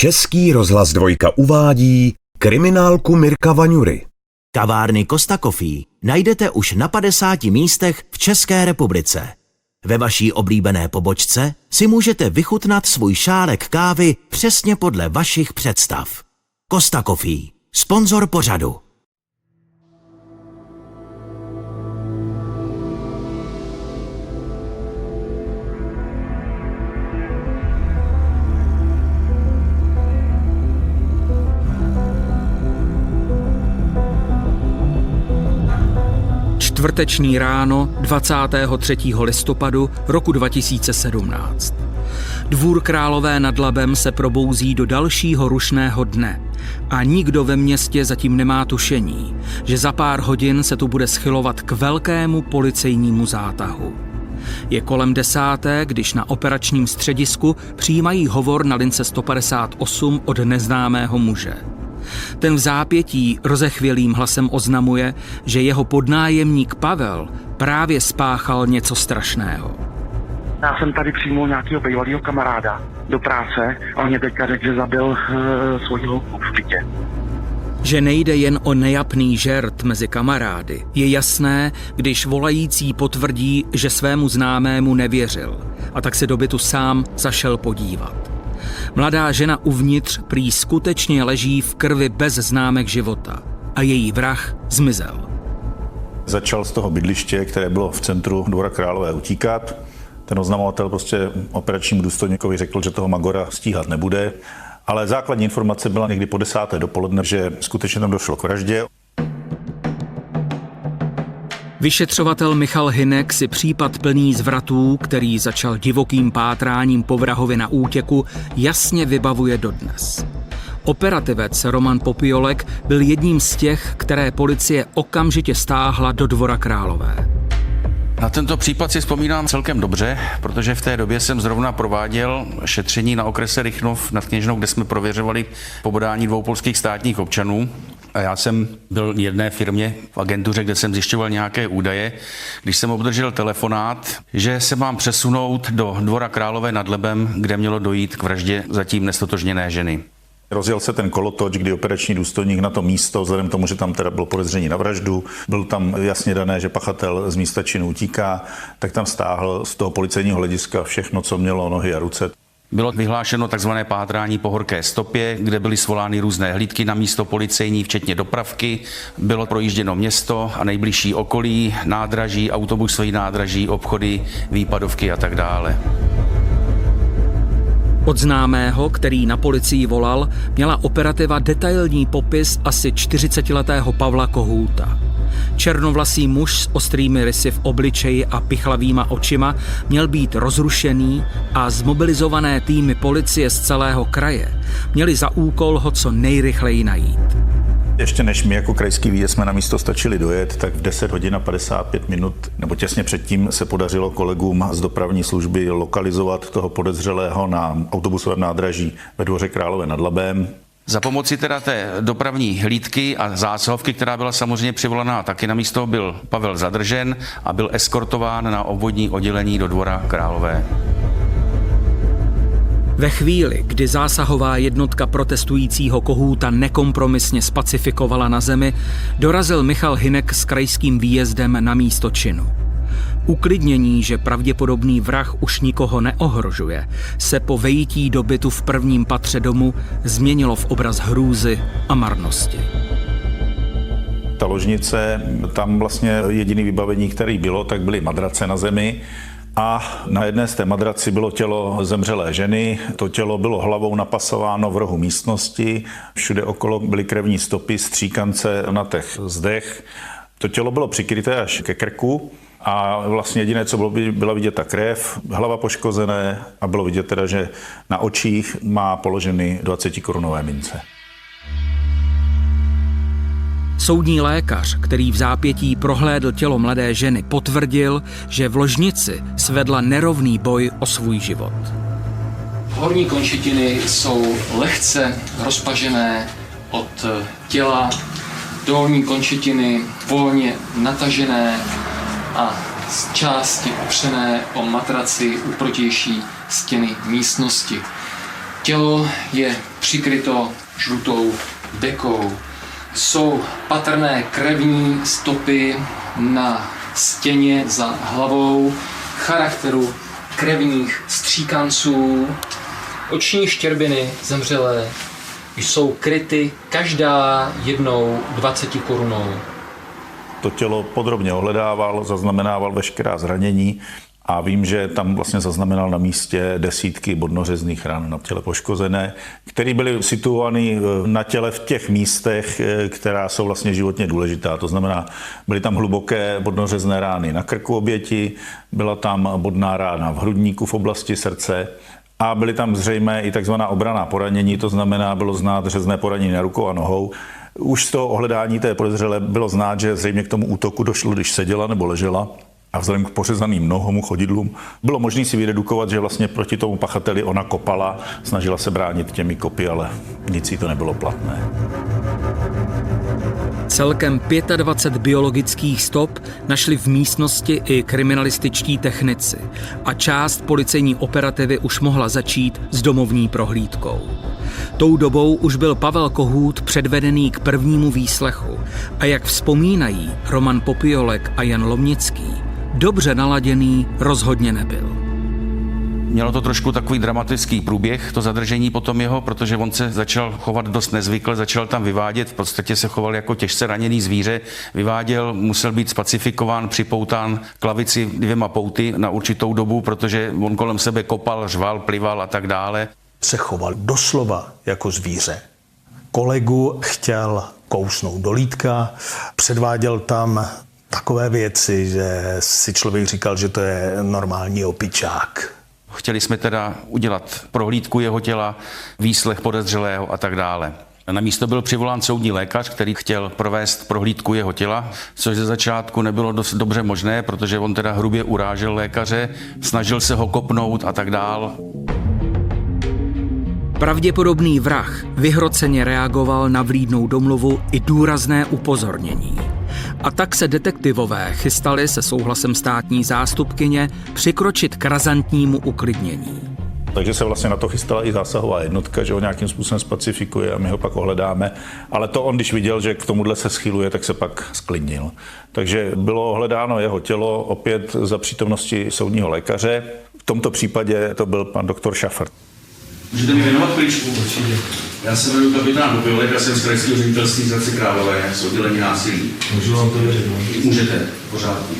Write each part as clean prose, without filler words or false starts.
Český rozhlas 2 uvádí kriminálku Mirka Vaňury. Kavárny Costa Coffee najdete už na 50 místech v České republice. Ve vaší oblíbené pobočce si můžete vychutnat svůj šálek kávy přesně podle vašich představ. Costa Coffee, sponzor pořadu. Čtvrteční ráno 23. listopadu roku 2017. Dvůr Králové nad Labem se probouzí do dalšího rušného dne a nikdo ve městě zatím nemá tušení, že za pár hodin se tu bude schylovat k velkému policejnímu zátahu. Je kolem 10., když na operačním středisku přijímají hovor na lince 158 od neznámého muže. Ten v zápětí rozechvělým hlasem oznamuje, že jeho podnájemník Pavel právě spáchal něco strašného. Já jsem tady přijmul nějakého bývalého kamaráda do práce a on mě teďka řekl, že zabil svoji holku v bytě. Že nejde jen o nejapný žert mezi kamarády, je jasné, když volající potvrdí, že svému známému nevěřil a tak se do bytu sám zašel podívat. Mladá žena uvnitř prý skutečně leží v krvi bez známek života a její vrah zmizel. Začal z toho bydliště, které bylo v centru Dvora Králové, utíkat. Ten oznamovatel prostě operačnímu důstojníkovi řekl, že toho Magora stíhat nebude, ale základní informace byla někdy po 10. dopoledne, že skutečně tam došlo k vraždě. Vyšetřovatel Michal Hynek si případ plný zvratů, který začal divokým pátráním po vrahovi na útěku, jasně vybavuje dodnes. Operativec Roman Popiolek byl jedním z těch, které policie okamžitě stáhla do Dvora Králové. Na tento případ si vzpomínám celkem dobře, protože v té době jsem zrovna prováděl šetření na okrese Rychnov nad Kněžnou, kde jsme prověřovali pobodání 2 polských státních občanů. A já jsem byl v jedné firmě v agentuře, kde jsem zjišťoval nějaké údaje, když jsem obdržel telefonát, že se mám přesunout do Dvora Králové nad Labem, kde mělo dojít k vraždě zatím nestotožněné ženy. Rozjel se ten kolotoč, kdy operační důstojník na to místo, vzhledem k tomu, že tam teda bylo podezření na vraždu, byl tam jasně dané, že pachatel z místa činu utíká, tak tam stáhl z toho policejního hlediska všechno, co mělo nohy a ruce. Bylo vyhlášeno takzvané pátrání po horké stopě, kde byly svolány různé hlídky na místo policejní, včetně dopravky. Bylo projížděno město a nejbližší okolí, nádraží, autobusové nádraží, obchody, výpadovky a tak dále. Od známého, který na policii volal, měla operativa detailní popis asi 40letého Pavla Kohouta. Černovlasý muž s ostrými rysy v obličeji a pichlavýma očima měl být rozrušený a zmobilizované týmy policie z celého kraje měli za úkol ho co nejrychleji najít. Ještě než my jako krajský výjezd jsme na místo stačili dojet, tak v 10 hodin a 55 minut, nebo těsně předtím, se podařilo kolegům z dopravní služby lokalizovat toho podezřelého na autobusovém nádraží ve Dvoře Králové nad Labem. Za pomoci teda té dopravní hlídky a zásahovky, která byla samozřejmě přivolaná, taky na místo byl Pavel zadržen a byl eskortován na obvodní oddělení do Dvora Králové. Ve chvíli, kdy zásahová jednotka protestujícího Kohouta nekompromisně spacifikovala na zemi, dorazil Michal Hynek s krajským výjezdem na místo činu. Uklidnění, že pravděpodobný vrah už nikoho neohrožuje, se po vejítí do bytu v prvním patře domu změnilo v obraz hrůzy a marnosti. Ta ložnice, tam vlastně jediné vybavení, které bylo, tak byly madrace na zemi. A na jedné z té madraci bylo tělo zemřelé ženy, to tělo bylo hlavou napasováno v rohu místnosti, všude okolo byly krevní stopy, stříkance na těch zdech. To tělo bylo přikryté až ke krku a vlastně jediné, co byla vidět ta krev, hlava poškozené a bylo vidět teda, že na očích má položeny 20korunové mince. Soudní lékař, který v zápětí prohlédl tělo mladé ženy, potvrdil, že v ložnici svedla nerovný boj o svůj život. Horní končetiny jsou lehce rozpažené od těla, dolní končetiny volně natažené a z části opřené o matraci u protější stěny místnosti. Tělo je přikryto žlutou dekou. Jsou patrné krevní stopy na stěně za hlavou, charakteru krevních stříkanců. Oční štěrbiny zemřelé jsou kryty každá jednou 20 korunou. To tělo podrobně ohledával, zaznamenával veškerá zranění a vím, že tam vlastně zaznamenal na místě desítky bodnořezných ran na těle poškozené, které byly situovány na těle v těch místech, která jsou vlastně životně důležitá. To znamená, byly tam hluboké bodnořezné rány na krku oběti, byla tam bodná rána v hrudníku v oblasti srdce a byly tam zřejmé i takzvaná obranná poranění, to znamená, bylo znát řezné poranění na rukou a nohou. Už z toho ohledání té podezřelé bylo znát, že zřejmě k tomu útoku došlo, když seděla nebo ležela. A vzhledem k pořezaným nohom, chodidlům, bylo možné si vyredukovat, že vlastně proti tomu pachateli ona kopala, snažila se bránit těmi kopy, ale nic jí to nebylo platné. Celkem 25 biologických stop našli v místnosti i kriminalističtí technici a část policejní operativy už mohla začít s domovní prohlídkou. Tou dobou už byl Pavel Kohút předvedený k prvnímu výslechu a jak vzpomínají Roman Popiolek a Jan Lomnický, dobře naladěný rozhodně nebyl. Mělo to trošku takový dramatický průběh, to zadržení potom jeho, protože on se začal chovat dost nezvykle, začal tam vyvádět, v podstatě se choval jako těžce raněný zvíře, vyváděl, musel být spacifikován, připoután k lavici 2 pouty na určitou dobu, protože on kolem sebe kopal, řval, plival a tak dále. Se choval doslova jako zvíře. Kolegu chtěl kousnout do lítka, předváděl tam takové věci, že si člověk říkal, že to je normální opičák. Chtěli jsme teda udělat prohlídku jeho těla, výslech podezřelého a tak dále. Na místo byl přivolán soudní lékař, který chtěl provést prohlídku jeho těla, což ze začátku nebylo dost dobře možné, protože on teda hrubě urážel lékaře, snažil se ho kopnout a tak dál. Pravděpodobný vrah vyhroceně reagoval na vlídnou domluvu i důrazné upozornění. A tak se detektivové chystali se souhlasem státní zástupkyně přikročit k razantnímu uklidnění. Takže se vlastně na to chystala i zásahová jednotka, že ho nějakým způsobem spacifikuje a my ho pak ohledáme. Ale to on, když viděl, že k tomuhle se schyluje, tak se pak sklidnil. Takže bylo ohledáno jeho tělo opět za přítomnosti soudního lékaře. V tomto případě to byl pan doktor Šafr. Můžete mi věnovat chvíličku? Určitě. Já se jmenuji kapitán Popiolek, já jsem z krajského ředitelství z Hradce Králové, z oddělení násilí. Můžu vám to věřit? Můžete, pořádku.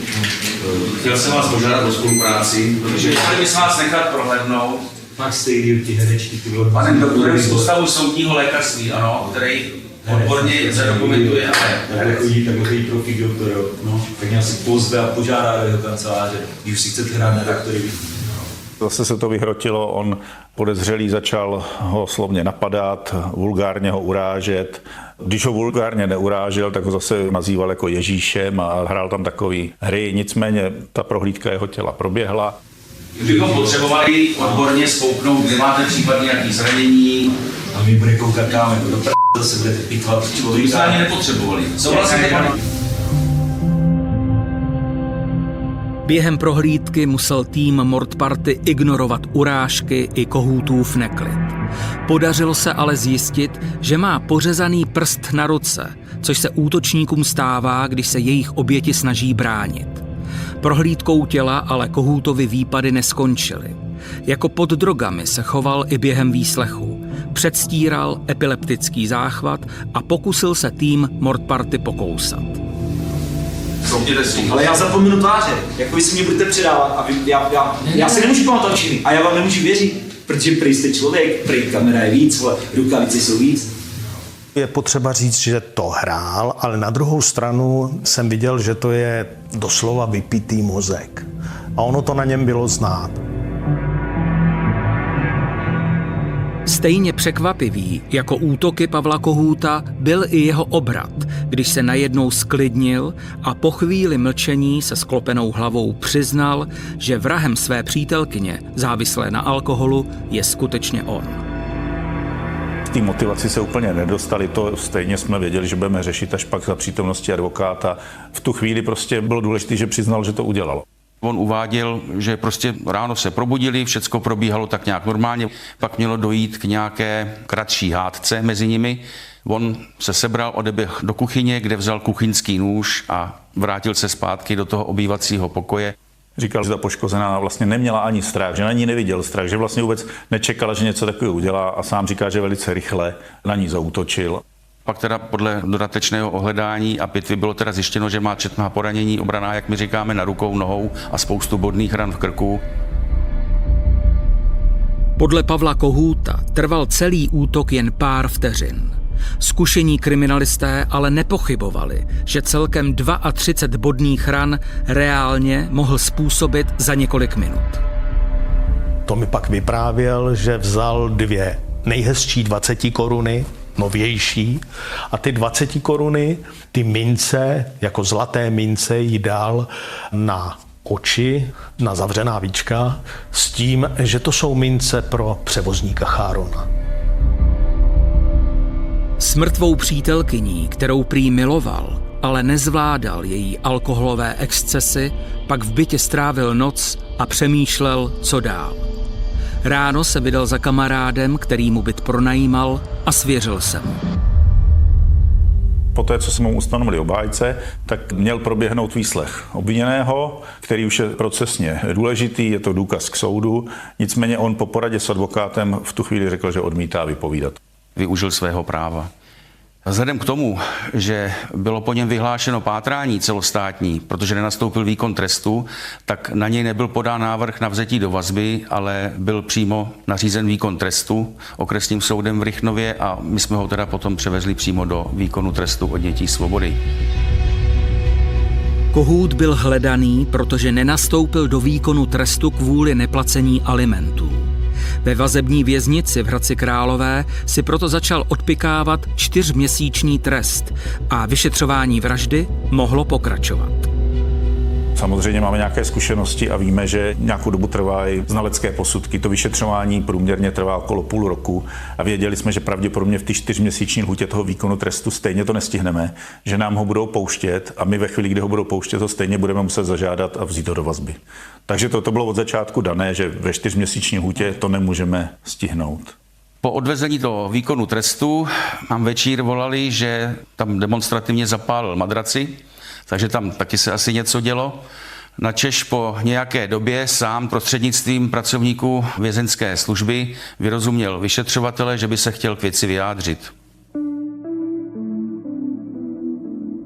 Chtěl jsem vás požádat o spolupráci, protože chtěli bychom vás nechat prohlédnout. Máš stejný ty herečky, ty vole. Panem doktorem z ústavu soudního lékařství, ano, který odborně zadokumentuje. Ale chodí profík doktor, jo. No, tak mě asi pozve a požádá do jeho kanceláře, když si chcete hrát na doktory. Zase se to vyhrotilo, on podezřelý začal ho slovně napadat, vulgárně ho urážet. Když ho vulgárně neurážel, tak ho zase nazýval jako Ježíšem a hrál tam takový hry. Nicméně ta prohlídka jeho těla proběhla. Kdybychom potřebovali odborně spouknout, kde máte případně nějaký zranění. A my bude koukat káme, do zase budete pitvat člověka. To jsme ani nepotřebovali. Souhlasíte, pane? Během prohlídky musel tým Mordparty ignorovat urážky i Kohútův neklid. Podařilo se ale zjistit, že má pořezaný prst na ruce, což se útočníkům stává, když se jejich oběti snaží bránit. Prohlídkou těla ale Kohútovy výpady neskončily. Jako pod drogami se choval i během výslechu. Předstíral epileptický záchvat a pokusil se tým Mordparty pokousat. Ale já zapomenu tváře, jako vy si mě budete předávat a vy, já si nemůžu pamatovat činy a já vám nemůžu věřit, protože prý jste člověk, prý kamera je víc, rukavice jsou víc. Je potřeba říct, že to hrál, ale na druhou stranu jsem viděl, že to je doslova vypitý mozek. A ono to na něm bylo znát. Stejně překvapivý jako útoky Pavla Kohúta byl i jeho obrat, když se najednou sklidnil a po chvíli mlčení se sklopenou hlavou přiznal, že vrahem své přítelkyně, závislé na alkoholu, je skutečně on. V té motivaci se úplně nedostali, to stejně jsme věděli, že budeme řešit až pak za přítomnosti advokáta. V tu chvíli prostě bylo důležité, že přiznal, že to udělal. On uváděl, že prostě ráno se probudili, všecko probíhalo tak nějak normálně, pak mělo dojít k nějaké kratší hádce mezi nimi. On se sebral, odeběhl do kuchyně, kde vzal kuchyňský nůž a vrátil se zpátky do toho obývacího pokoje. Říkal, že ta poškozená vlastně neměla ani strach, že na ní neviděl strach, že vlastně vůbec nečekala, že něco takového udělá a sám říká, že velice rychle na ní zaútočil. Pak teda podle dodatečného ohledání a pitvy bylo teda zjištěno, že má četná poranění obraná, jak my říkáme, na rukou, nohou a spoustu bodných ran v krku. Podle Pavla Kohouta trval celý útok jen pár vteřin. Zkušení kriminalisté ale nepochybovali, že celkem 32 bodných ran reálně mohl způsobit za několik minut. To mi pak vyprávěl, že vzal 2 nejhezčí 20 koruny, novější, a ty 20 koruny, ty mince, jako zlaté mince, jí dal na oči, na zavřená víčka, s tím, že to jsou mince pro převozníka Chárona. S mrtvou přítelkyní, kterou prý miloval, ale nezvládal její alkoholové excesy, pak v bytě strávil noc a přemýšlel, co dál. Ráno se vydal za kamarádem, který mu byt pronajímal, a svěřil se mu. Poté, co jsme mu ustanovili obhájce, tak měl proběhnout výslech obviněného, který už je procesně důležitý, je to důkaz k soudu, nicméně on po poradě s advokátem v tu chvíli řekl, že odmítá vypovídat. Využil svého práva. Vzhledem k tomu, že bylo po něm vyhlášeno pátrání celostátní, protože nenastoupil výkon trestu, tak na něj nebyl podán návrh na vzetí do vazby, ale byl přímo nařízen výkon trestu okresním soudem v Rychnově a my jsme ho teda potom převezli přímo do výkonu trestu odnětí svobody. Kohout byl hledaný, protože nenastoupil do výkonu trestu kvůli neplacení alimentů. Ve vazební věznici v Hradci Králové si proto začal odpikávat 4měsíční trest a vyšetřování vraždy mohlo pokračovat. Samozřejmě máme nějaké zkušenosti a víme, že nějakou dobu trvají znalecké posudky. To vyšetřování průměrně trvá okolo půl roku a věděli jsme, že pravděpodobně v té 4měsíční lhůtě toho výkonu trestu stejně to nestihneme, že nám ho budou pouštět a my ve chvíli, kdy ho budou pouštět, to stejně budeme muset zažádat a vzít ho do vazby. Takže to bylo od začátku dané, že ve 4měsíční lhůtě to nemůžeme stihnout. Po odvezení do výkonu trestu nám večír volali, že tam demonstrativně zapálil madraci, takže tam taky se asi něco dělo. Načež po nějaké době sám prostřednictvím pracovníků vězeňské služby vyrozuměl vyšetřovatele, že by se chtěl k věci vyjádřit.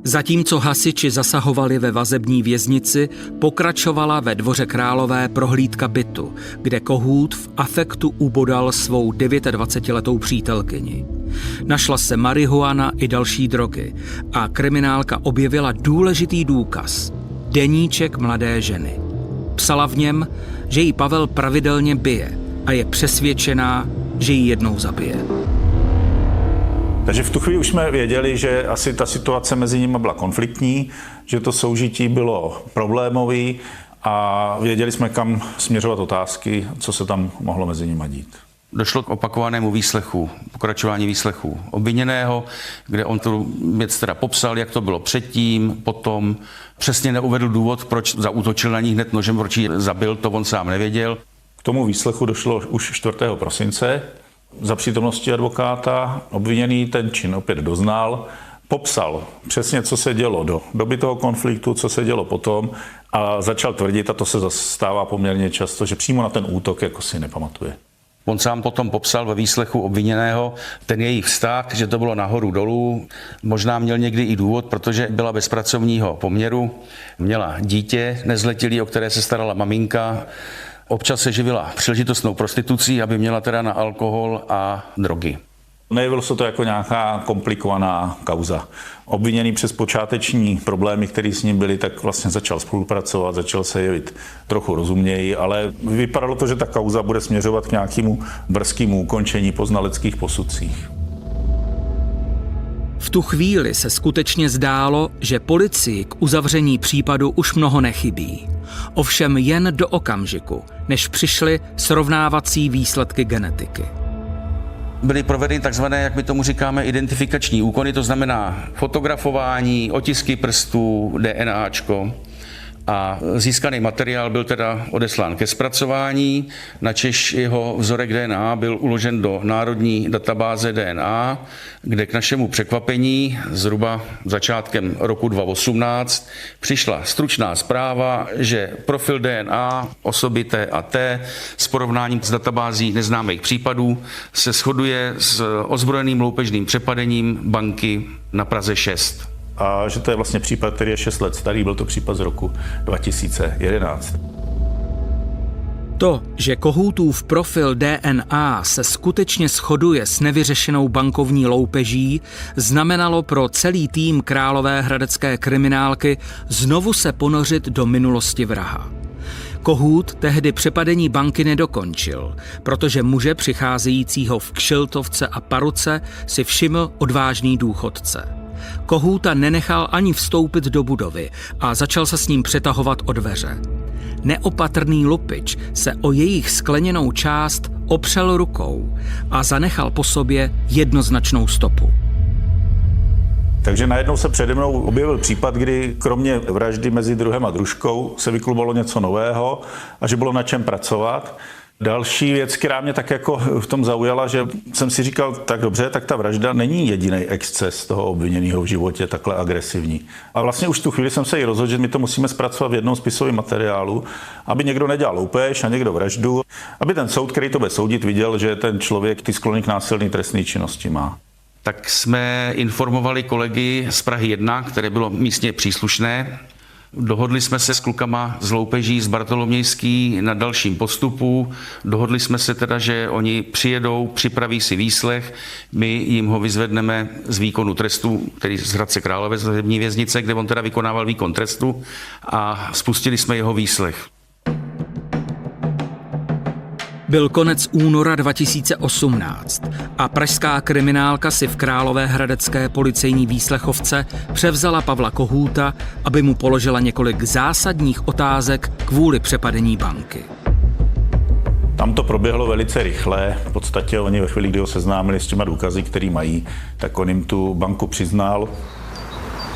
Zatímco hasiči zasahovali ve vazební věznici, pokračovala ve Dvoře Králové prohlídka bytu, kde Kohout v afektu ubodal svou 29letou přítelkyni. Našla se marihuana i další drogy a kriminálka objevila důležitý důkaz – deníček mladé ženy. Psala v něm, že ji Pavel pravidelně bije a je přesvědčená, že ji jednou zabije. Takže v tu chvíli už jsme věděli, že asi ta situace mezi nimi byla konfliktní, že to soužití bylo problémové a věděli jsme, kam směřovat otázky, co se tam mohlo mezi nimi dít. Došlo k opakovanému výslechu, pokračování výslechu obviněného, kde on tu věc teda popsal, jak to bylo předtím, potom přesně neuvedl důvod, proč zaútočil na ní hned nožem, proč ji zabil, to on sám nevěděl. K tomu výslechu došlo už 4. prosince. Za přítomnosti advokáta obviněný ten čin opět doznal, popsal přesně, co se dělo do doby toho konfliktu, co se dělo potom a začal tvrdit, a to se stává poměrně často, že přímo na ten útok jako si nepamatuje. On sám potom popsal ve výslechu obviněného ten jejich vztah, že to bylo nahoru dolů. Možná měl někdy i důvod, protože byla bez pracovního poměru, měla dítě nezletilý, o které se starala maminka. Občas se živila příležitostnou prostitucí, aby měla teda na alkohol a drogy. Nejevilo se to jako nějaká komplikovaná kauza. Obviněný přes počáteční problémy, které s ním byly, tak vlastně začal spolupracovat, začal se jevit trochu rozuměji, ale vypadalo to, že ta kauza bude směřovat k nějakému brzkému ukončení po znaleckých posudcích. V tu chvíli se skutečně zdálo, že policii k uzavření případu už mnoho nechybí. Ovšem jen do okamžiku, než přišly srovnávací výsledky genetiky. Byly provedeny takzvané, jak my tomu říkáme, identifikační úkony, to znamená fotografování, otisky prstů, DNAčko. A získaný materiál byl teda odeslán ke zpracování, načež jeho vzorek DNA byl uložen do národní databáze DNA, kde k našemu překvapení zhruba začátkem roku 2018 přišla stručná zpráva, že profil DNA osoby T a T s porovnáním s databází neznámých případů se shoduje s ozbrojeným loupežným přepadením banky na Praze 6. A že to je vlastně případ, který je 6 let starý, byl to případ z roku 2011. To, že Kohoutův profil DNA se skutečně shoduje s nevyřešenou bankovní loupeží, znamenalo pro celý tým královéhradecké kriminálky znovu se ponořit do minulosti vraha. Kohout tehdy přepadení banky nedokončil, protože muže přicházejícího v kšiltovce a paruce si všiml odvážný důchodce. Kohouta nenechal ani vstoupit do budovy a začal se s ním přetahovat o dveře. Neopatrný lupič se o jejich skleněnou část opřel rukou a zanechal po sobě jednoznačnou stopu. Takže najednou se přede mnou objevil případ, kdy kromě vraždy mezi druhem a družkou se vyklubalo něco nového a že bylo na čem pracovat. Další věc, která mě tak jako v tom zaujala, že jsem si říkal, tak dobře, tak ta vražda není jediný exces toho obviněného v životě takhle agresivní. A vlastně už v tu chvíli jsem se i rozhodl, že my to musíme zpracovat v jednom spisovém materiálu, aby někdo nedělal loupež a někdo vraždu, aby ten soud, který to bude soudit, viděl, že ten člověk ty sklony k násilné trestné činnosti má. Tak jsme informovali kolegy z Prahy 1, které bylo místně příslušné. Dohodli jsme se s klukama z loupeží z Bartolomějský na dalším postupu. Dohodli jsme se teda, že oni přijedou, připraví si výslech, my jim ho vyzvedneme z výkonu trestu, který z Hradce Králové, z hlavní věznice, kde on teda vykonával výkon trestu, a spustili jsme jeho výslech. Byl konec února 2018 a pražská kriminálka si v královéhradecké policejní výslechovce převzala Pavla Kohouta, aby mu položila několik zásadních otázek kvůli přepadení banky. Tam to proběhlo velice rychle. V podstatě oni ve chvíli, kdy ho seznámili s těma důkazy, který mají, tak on jim tu banku přiznal.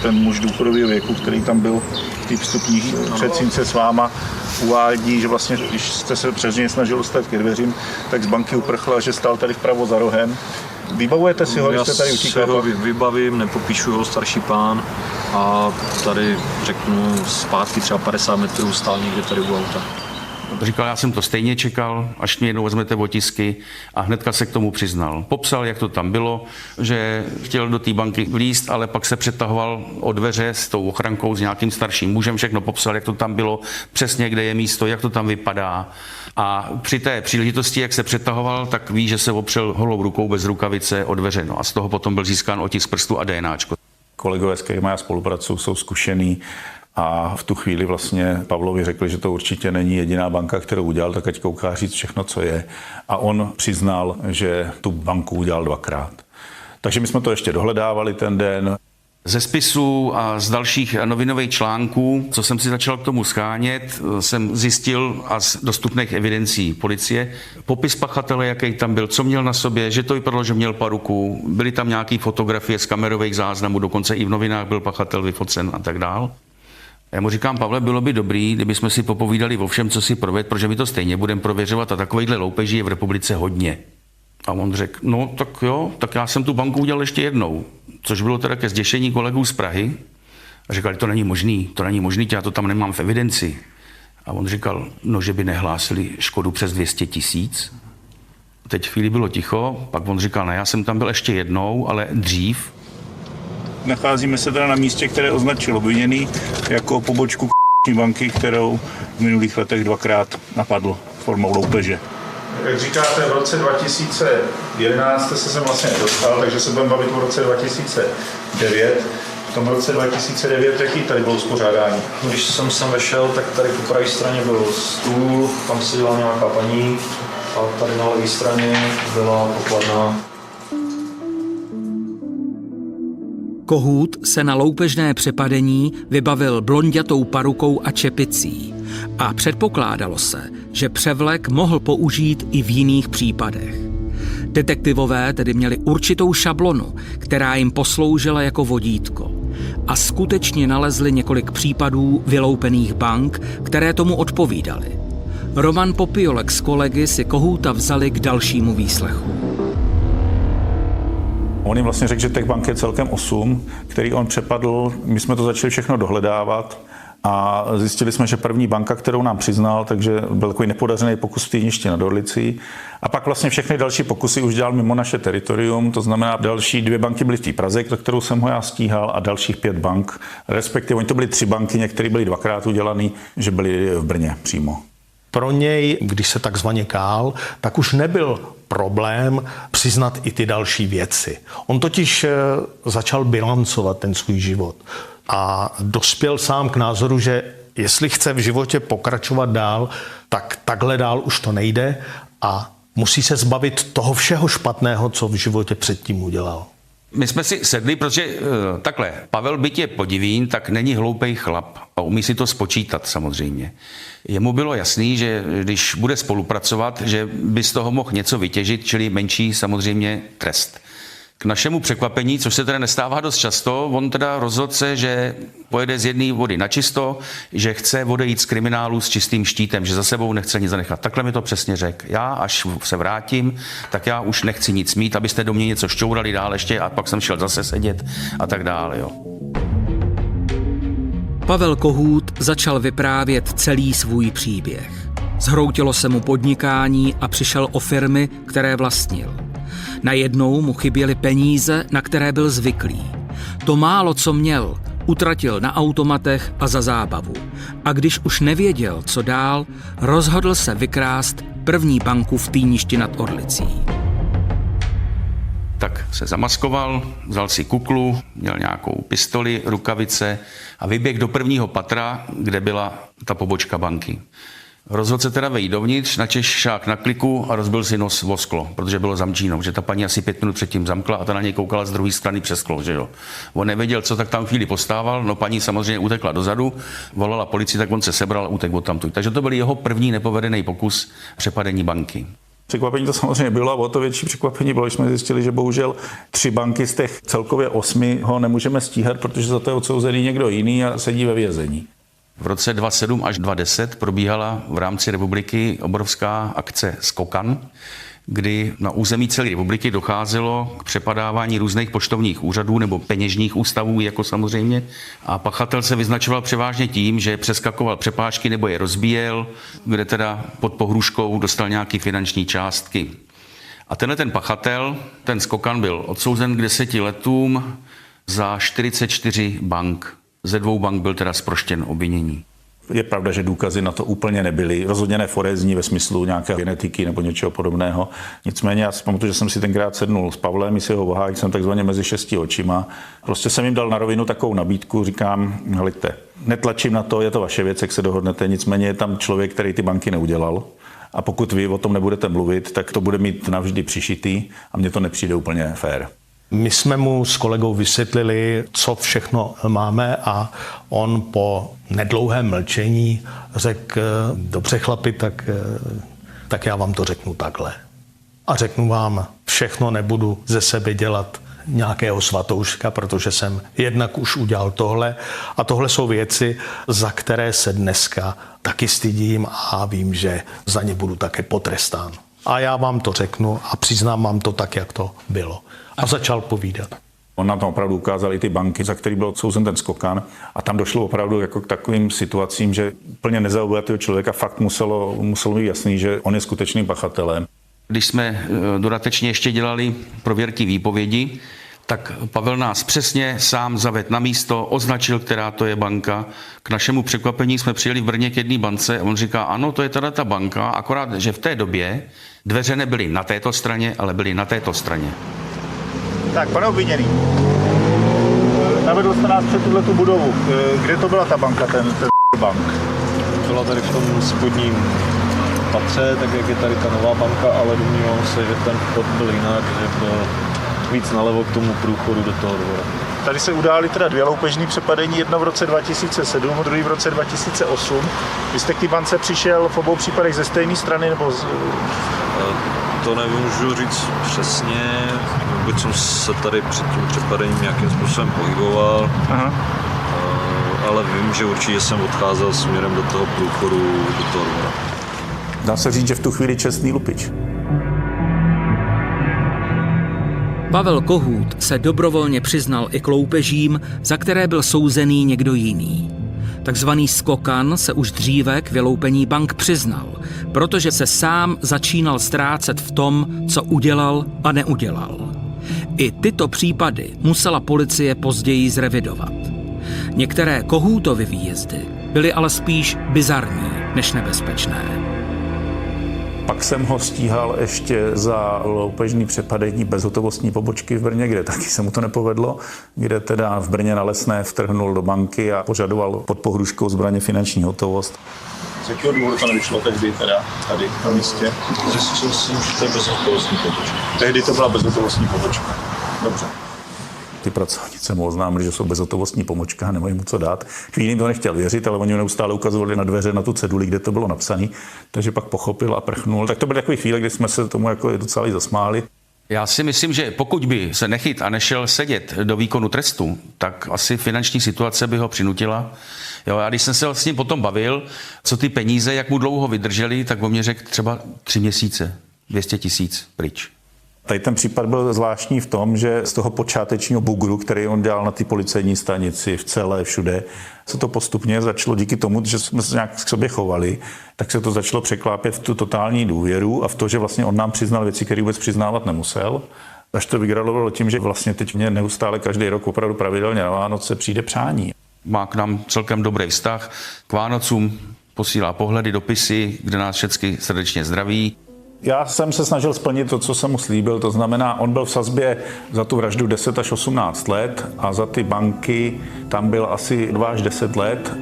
Ten muž důchodového věku, který tam byl v té vstupní předsínce s váma, uvádí, že vlastně, když jste se přes něj snažil dostat ke dveřím, tak z banky uprchl a že stál tady vpravo za rohem. Vybavujete si ho, když jste tady utíkal? Já si ho vybavím, nepopíšu ho, starší pán, a tady řeknu zpátky třeba 50 metrů stál někde tady u auta. Říkal, já jsem to stejně čekal, až mi jednou vezmete otisky, a hnedka se k tomu přiznal. Popsal, jak to tam bylo, že chtěl do té banky vlízt, ale pak se přetahoval o dveře s tou ochrankou, s nějakým starším mužem, všechno popsal, jak to tam bylo, přesně kde je místo, jak to tam vypadá. A při té příležitosti, jak se přetahoval, tak ví, že se opřel holou rukou bez rukavice o dveře. No a z toho potom byl získán otisk prstu a DNAčko. Kolegové, s kterými já spolupracuju, jsou zkušený. A v tu chvíli vlastně Pavlovi řekli, že to určitě není jediná banka, kterou udělal, tak ať kouká říct všechno, co je. A on přiznal, že tu banku udělal 2krát. Takže my jsme to ještě dohledávali ten den. Ze spisů a z dalších novinových článků, co jsem si začal k tomu schánět, jsem zjistil a z dostupných evidencí policie popis pachatele, jaký tam byl, co měl na sobě, že to vypadalo, že měl paruku, byly tam nějaké fotografie z kamerových záznamů, dokonce i v novinách byl pachatel vyfocen a tak dál. Já mu říkám, Pavle, bylo by dobrý, kdybychom si popovídali o všem, co si provedl, protože my to stejně budeme prověřovat a takovýchhle loupeží je v republice hodně. A on řekl, no tak jo, tak já jsem tu banku udělal ještě jednou, což bylo teda ke zděšení kolegů z Prahy. A říkali, to není možný, já to tam nemám v evidenci. A on říkal, no, že by nehlásili škodu přes 200 000. Teď chvíli bylo ticho, pak on říkal, ne, já jsem tam byl ještě jednou, ale dřív. Nacházíme se teda na místě, které označil obviněný jako pobočku banky, kterou v minulých letech 2krát napadl formou loupeže. Jak říkáte, v roce 2011 jste se sem vlastně nedostal, takže se budeme bavit o roce 2009. V tom roce 2009 jaký tady bylo uspořádání? Když jsem sem vešel, tak tady po pravé straně byl stůl, tam seděla nějaká paní, a tady na levé straně byla pokladna. Kohout se na loupežné přepadení vybavil blonďatou parukou a čepicí a předpokládalo se, že převlek mohl použít i v jiných případech. Detektivové tedy měli určitou šablonu, která jim posloužila jako vodítko. a skutečně nalezli několik případů vyloupených bank, které tomu odpovídaly. Roman Popiolek s kolegy si Kohouta vzali k dalšímu výslechu. On jim vlastně řekl, že těch bank je celkem 8, který on přepadl. My jsme to začali všechno dohledávat a zjistili jsme, že první banka, kterou nám přiznal, takže byl takový nepodařený pokus v Týništi nad Orlicí. A pak vlastně všechny další pokusy už dělal mimo naše teritorium, to znamená další 2 banky byly v té Praze, kterou jsem ho já stíhal, a dalších 5 bank. Respektive oni to byly 3 banky, některé byly 2krát udělaný, že byly v Brně přímo. Pro něj, když se takzvaně kál, tak už nebyl problém přiznat i ty další věci. On totiž začal bilancovat ten svůj život a dospěl sám k názoru, že jestli chce v životě pokračovat dál, tak takhle dál už to nejde a musí se zbavit toho všeho špatného, co v životě předtím udělal. My jsme si sedli, protože takhle, Pavel, byť je podivín, tak není hloupej chlap a umí si to spočítat samozřejmě. Jemu bylo jasný, že když bude spolupracovat, že by z toho mohl něco vytěžit, čili menší samozřejmě trest. K našemu překvapení, což se teda nestává dost často, on teda rozhodl se, že pojede z jedné vody na čisto, že chce odejít z kriminálu s čistým štítem, že za sebou nechce nic zanechat. Takhle mi to přesně řekl. Já, až se vrátím, tak já už nechci nic mít, abyste do mě něco šťourali dál ještě a pak jsem šel zase sedět a tak dále. Jo. Pavel Kohout začal vyprávět celý svůj příběh. Zhroutilo se mu podnikání a přišel o firmy, které vlastnil. Najednou mu chyběly peníze, na které byl zvyklý. To málo, co měl, utratil na automatech a za zábavu. A když už nevěděl, co dál, rozhodl se vykrást první banku v Týništi nad Orlicí. Tak se zamaskoval, vzal si kuklu, měl nějakou pistoli, rukavice a vyběhl do prvního patra, kde byla ta pobočka banky. Rozhodl se teda vejít dovnitř, načež šák na kliku a rozbil si nos o sklo, protože bylo zamčíno, že ta paní asi 5 minut předtím zamkla a ta na něj koukala z druhé strany přes sklo, že jo. On nevěděl, co, tak tam chvíli postával, no paní samozřejmě utekla dozadu, volala policii, tak on se sebral a utekl odtamtud. Takže to byl jeho první nepovedený pokus přepadení banky. Překvapení to samozřejmě bylo a o to větší překvapení bylo, že jsme zjistili, že bohužel 3 banky z těch celkově 8 ho nemůžeme stíhat, protože za to je odsouzený někdo jiný a sedí ve vězení. V roce 2007 až 2010 probíhala v rámci republiky obrovská akce Skokan, kdy na území celé republiky docházelo k přepadávání různých poštovních úřadů nebo peněžních ústavů, jako samozřejmě. A pachatel se vyznačoval převážně tím, že přeskakoval přepážky nebo je rozbíjel, kde teda pod pohrůžkou dostal nějaké finanční částky. A tenhle ten pachatel, ten Skokan, byl odsouzen k 10 letům za 44 bank. Ze 2 bank byl teda zproštěn obvinění. Je pravda, že důkazy na to úplně nebyly. Rozhodně ne forenzní ve smyslu nějaké genetiky nebo něčeho podobného. Nicméně já si pamatuju, že jsem si tenkrát sednul s Pavlem, si ho voháč jsem takzvaně mezi 6 očima. Prostě jsem jim dal na rovinu takovou nabídku, říkám, hleďte, netlačím na to, je to vaše věc, jak se dohodnete, nicméně je tam člověk, který ty banky neudělal. A pokud vy o tom nebudete mluvit, tak to bude mít navždy přišitý a mně to nepřijde úplně fér. My jsme mu s kolegou vysvětlili, co všechno máme a on po nedlouhém mlčení řekl, dobře chlapi, tak já vám to řeknu takhle. A řeknu vám všechno, nebudu ze sebe dělat nějakého svatouška, protože jsem jednak už udělal tohle a tohle jsou věci, za které se dneska taky stydím a vím, že za ně budu také potrestán. A já vám to řeknu a přiznám vám to tak, jak to bylo. A začal povídat. On nám tam opravdu ukázal i ty banky, za který byl odsouzen ten Skokan a tam došlo opravdu jako k takovým situacím, že úplně nezaujatého člověka fakt muselo být jasný, že on je skutečným pachatelem. Když jsme dodatečně ještě dělali prověrky výpovědi, tak Pavel nás přesně sám zavedl na místo, označil, která to je banka. K našemu překvapení jsme přijeli v Brně k jedné bance a on říká, ano, to je teda ta banka, akorát, že v té době dveře nebyly na této straně, ale byly na této straně. Tak, pane obviněný, navedl jste nás před tuhletu budovu. Kde to byla ta banka, ten bank? Byla tady v tom spodním patře, tak jak je tady ta nová banka, ale domnívám se, že ten vchod byl jinak, že byl víc nalevo k tomu průchodu do toho dvora. Tady se udály teda 2 loupežní přepadení, jedno v roce 2007, druhý v roce 2008. Vy jste k té bance přišel v obou případech ze stejné strany nebo z... To nemůžu říct přesně. vůbec jsem se tady před tím přepadením nějakým způsobem pohyboval. Aha. Ale vím, že určitě jsem odcházel směrem do toho průchodu, do toho dvora. Dá se říct, že v tu chvíli čestný lupič. Pavel Kohút se dobrovolně přiznal i k loupežím, za které byl souzený někdo jiný. Takzvaný skokan se už dříve k vyloupení bank přiznal, protože se sám začínal ztrácet v tom, co udělal a neudělal. I tyto případy musela policie později zrevidovat. Některé Kohútovy výjezdy byly ale spíš bizarní než nebezpečné. Pak jsem ho stíhal ještě za loupežný přepadení bezhotovostní pobočky v Brně, kde taky se mu to nepovedlo, kde teda v Brně na Lesné vtrhnul do banky a požadoval pod pohruškou zbraně finanční hotovost. Z jakého důvodu to nevyšlo tehdy teda tady na místě? Zjistil jsem, že to je bezhotovostní pobočka. Tehdy to byla bezhotovostní pobočka. Dobře. Ty pracovnice mu oznámili, že jsou bezhotovostní pomočka a nemají mu co dát. Chvíli to nechtěl věřit, ale oni neustále ukazovali na dveře, na tu ceduli, kde to bylo napsané, takže pak pochopil a prchnul. Tak to byly takové chvíle, kdy jsme se tomu jako docela zasmáli. Já si myslím, že pokud by se nechyt a nešel sedět do výkonu trestu, tak asi finanční situace by ho přinutila. Jo, a když jsem se s ním potom bavil, co ty peníze, jak mu dlouho vydrželi, tak on mě řekl třeba 3 měsíce, 200 000 pryč. Tady ten případ byl zvláštní v tom, že z toho počátečního bugru, který on dělal na té policejní stanici, v celé, všude, se to postupně začalo díky tomu, že jsme se nějak k sobě chovali, tak se to začalo překlápět v tu totální důvěru a v to, že vlastně on nám přiznal věci, které vůbec přiznávat nemusel. Až to vygralovalo tím, že vlastně teď mě neustále každý rok opravdu pravidelně na Vánoce přijde přání. Má k nám celkem dobrý vztah. K Vánocům posílá pohledy, dopisy, kde nás všechny srdečně zdraví. Já jsem se snažil splnit to, co jsem mu slíbil, to znamená, on byl v sazbě za tu vraždu 10 až 18 let a za ty banky tam byl asi 2 až 10 let.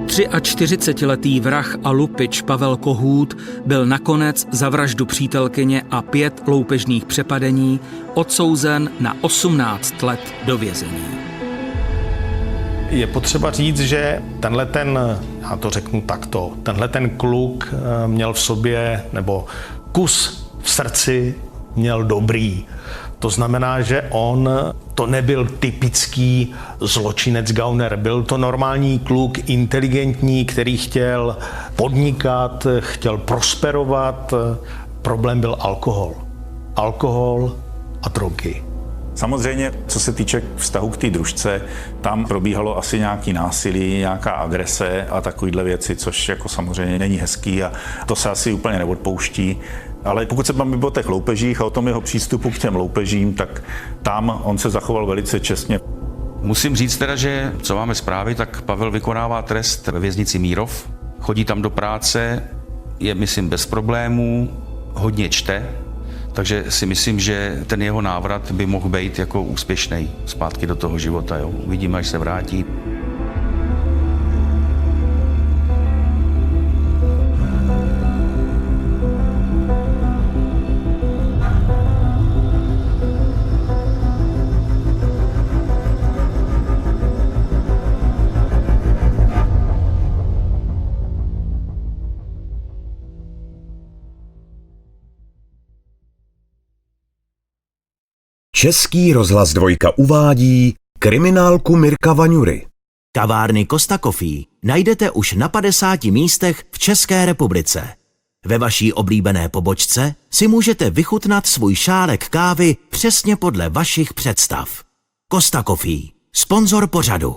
Tři a 40letý vrah a lupič Pavel Kohút byl nakonec za vraždu přítelkyně a 5 loupežných přepadení odsouzen na 18 let do vězení. Je potřeba říct, že já to řeknu takto, tenhle kluk měl v sobě, nebo kus v srdci měl dobrý. To znamená, že on to nebyl typický zločinec gauner, byl to normální kluk, inteligentní, který chtěl podnikat, chtěl prosperovat. Problém byl alkohol. Alkohol a drogy. Samozřejmě, co se týče vztahu k té družce, tam probíhalo asi nějaký násilí, nějaká agrese a takovýhle věci, což jako samozřejmě není hezký a to se asi úplně neodpouští. Ale pokud se bavíme o těch loupežích a o tom jeho přístupu k těm loupežím, tak tam on se zachoval velice čestně. Musím říct teda, že co máme zprávy, tak Pavel vykonává trest ve věznici Mírov, chodí tam do práce, je myslím bez problémů, hodně čte, takže si myslím, že ten jeho návrat by mohl být jako úspěšný zpátky do toho života. Jo. Uvidíme, až se vrátí. Český rozhlas 2 uvádí kriminálku Mirka Vaňury. Kavárny Costa Coffee najdete už na 50 místech v České republice. Ve vaší oblíbené pobočce si můžete vychutnat svůj šálek kávy přesně podle vašich představ. Costa Coffee, sponzor pořadu.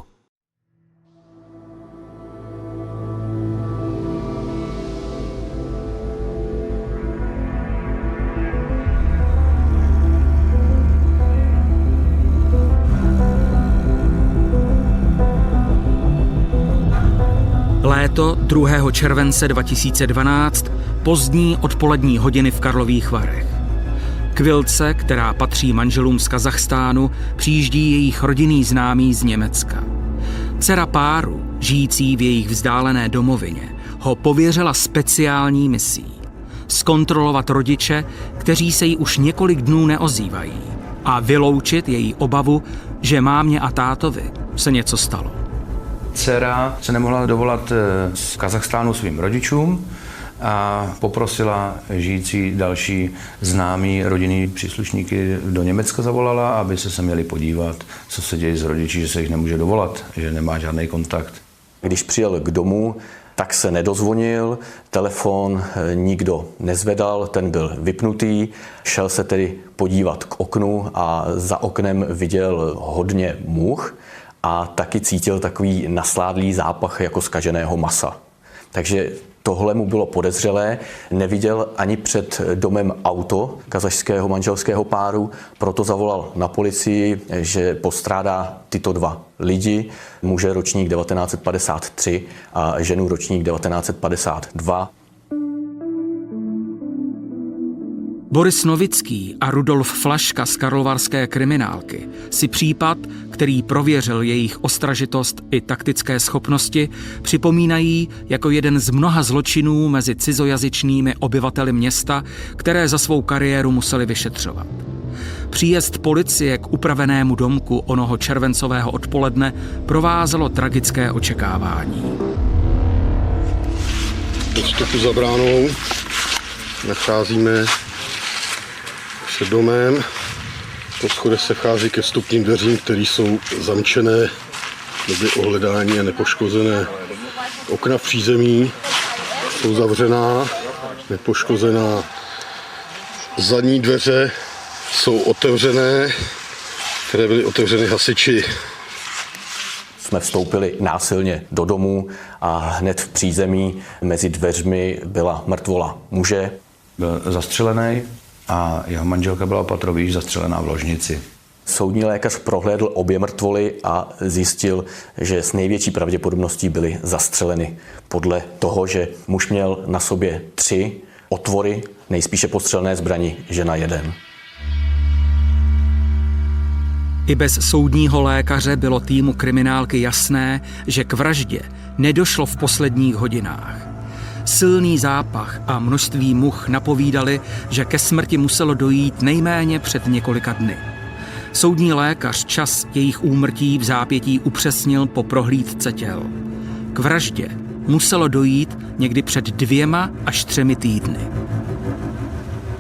Léto 2. července 2012, pozdní odpolední hodiny v Karlových Varech. K vilce, která patří manželům z Kazachstánu, přijíždí jejich rodinný známý z Německa. Dcera páru, žijící v jejich vzdálené domovině, ho pověřila speciální misí. Zkontrolovat rodiče, kteří se jí už několik dnů neozývají, a vyloučit její obavu, že mámě a tátovi se něco stalo. Dcera se nemohla dovolat z Kazachstánu svým rodičům, a poprosila žijící další známí rodinný příslušníky do Německa zavolala, aby se měli podívat, co se děje s rodiči, že se jich nemůže dovolat, že nemá žádný kontakt. Když přijel k domu, tak se nedozvonil, telefon nikdo nezvedal, ten byl vypnutý, šel se tedy podívat k oknu a za oknem viděl hodně much a taky cítil takový nasládlý zápach jako zkaženého masa. Takže tohle mu bylo podezřelé, neviděl ani před domem auto kazašského manželského páru, proto zavolal na policii, že postrádá tyto dva lidi, muže ročník 1953 a ženu ročník 1952. Boris Novický a Rudolf Flaška z karlovarské kriminálky si případ, který prověřil jejich ostražitost i taktické schopnosti, připomínají jako jeden z mnoha zločinů mezi cizojazyčnými obyvateli města, které za svou kariéru museli vyšetřovat. Příjezd policie k upravenému domku onoho červencového odpoledne provázelo tragické očekávání. Po vstupu za bránou nacházíme před domem. Po schodech se chází ke vstupním dveřím, které jsou zamčené, doby ohledání a nepoškozené. Okna v přízemí jsou zavřená, nepoškozená. Zadní dveře jsou otevřené, které byly otevřeny hasiči. Jsme vstoupili násilně do domu a hned v přízemí mezi dveřmi byla mrtvola muže. Byl zastřelený a jeho manželka byla patrovíž zastřelená v ložnici. Soudní lékař prohlédl obě mrtvoly a zjistil, že s největší pravděpodobností byly zastřeleny. Podle toho, že muž měl na sobě 3 otvory, nejspíše po střelné zbrani, žena 1. I bez soudního lékaře bylo týmu kriminálky jasné, že k vraždě nedošlo v posledních hodinách. Silný zápach a množství much napovídali, že ke smrti muselo dojít nejméně před několika dny. Soudní lékař čas jejich úmrtí v zápětí upřesnil po prohlídce těl. K vraždě muselo dojít někdy před 2 až 3 týdny.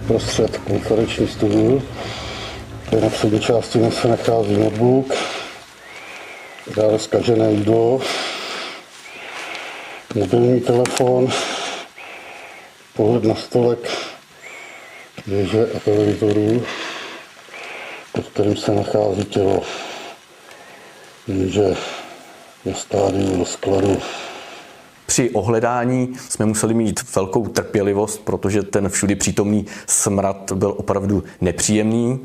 Prostřed konferenční stolu, na přední části se nachází notebook, dále zkažené jídlo, mobilní telefon, pohled na stolek, věže a televizorů, pod kterým se nachází tělo. Věže je stádiu rozkladu. Při ohledání jsme museli mít velkou trpělivost, protože ten všudy přítomný smrad byl opravdu nepříjemný.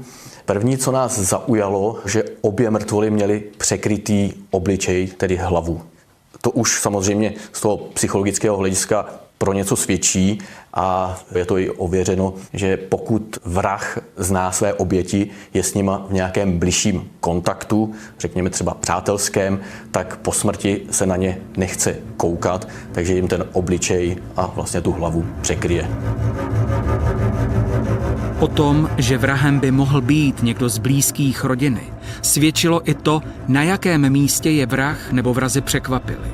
První, co nás zaujalo, že obě mrtvoly měly překrytý obličej, tedy hlavu. To už samozřejmě z toho psychologického hlediska pro něco svědčí a je to i ověřeno, že pokud vrah zná své oběti, je s nima v nějakém bližším kontaktu, řekněme třeba přátelském, tak po smrti se na ně nechce koukat, takže jim ten obličej a vlastně tu hlavu překryje. O tom, že vrahem by mohl být někdo z blízkých rodiny, svědčilo i to, na jakém místě je vrah nebo vrazi překvapili.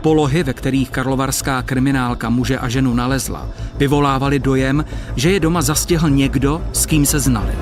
Polohy, ve kterých karlovarská kriminálka muže a ženu nalezla, vyvolávaly dojem, že je doma zastihl někdo, s kým se znali.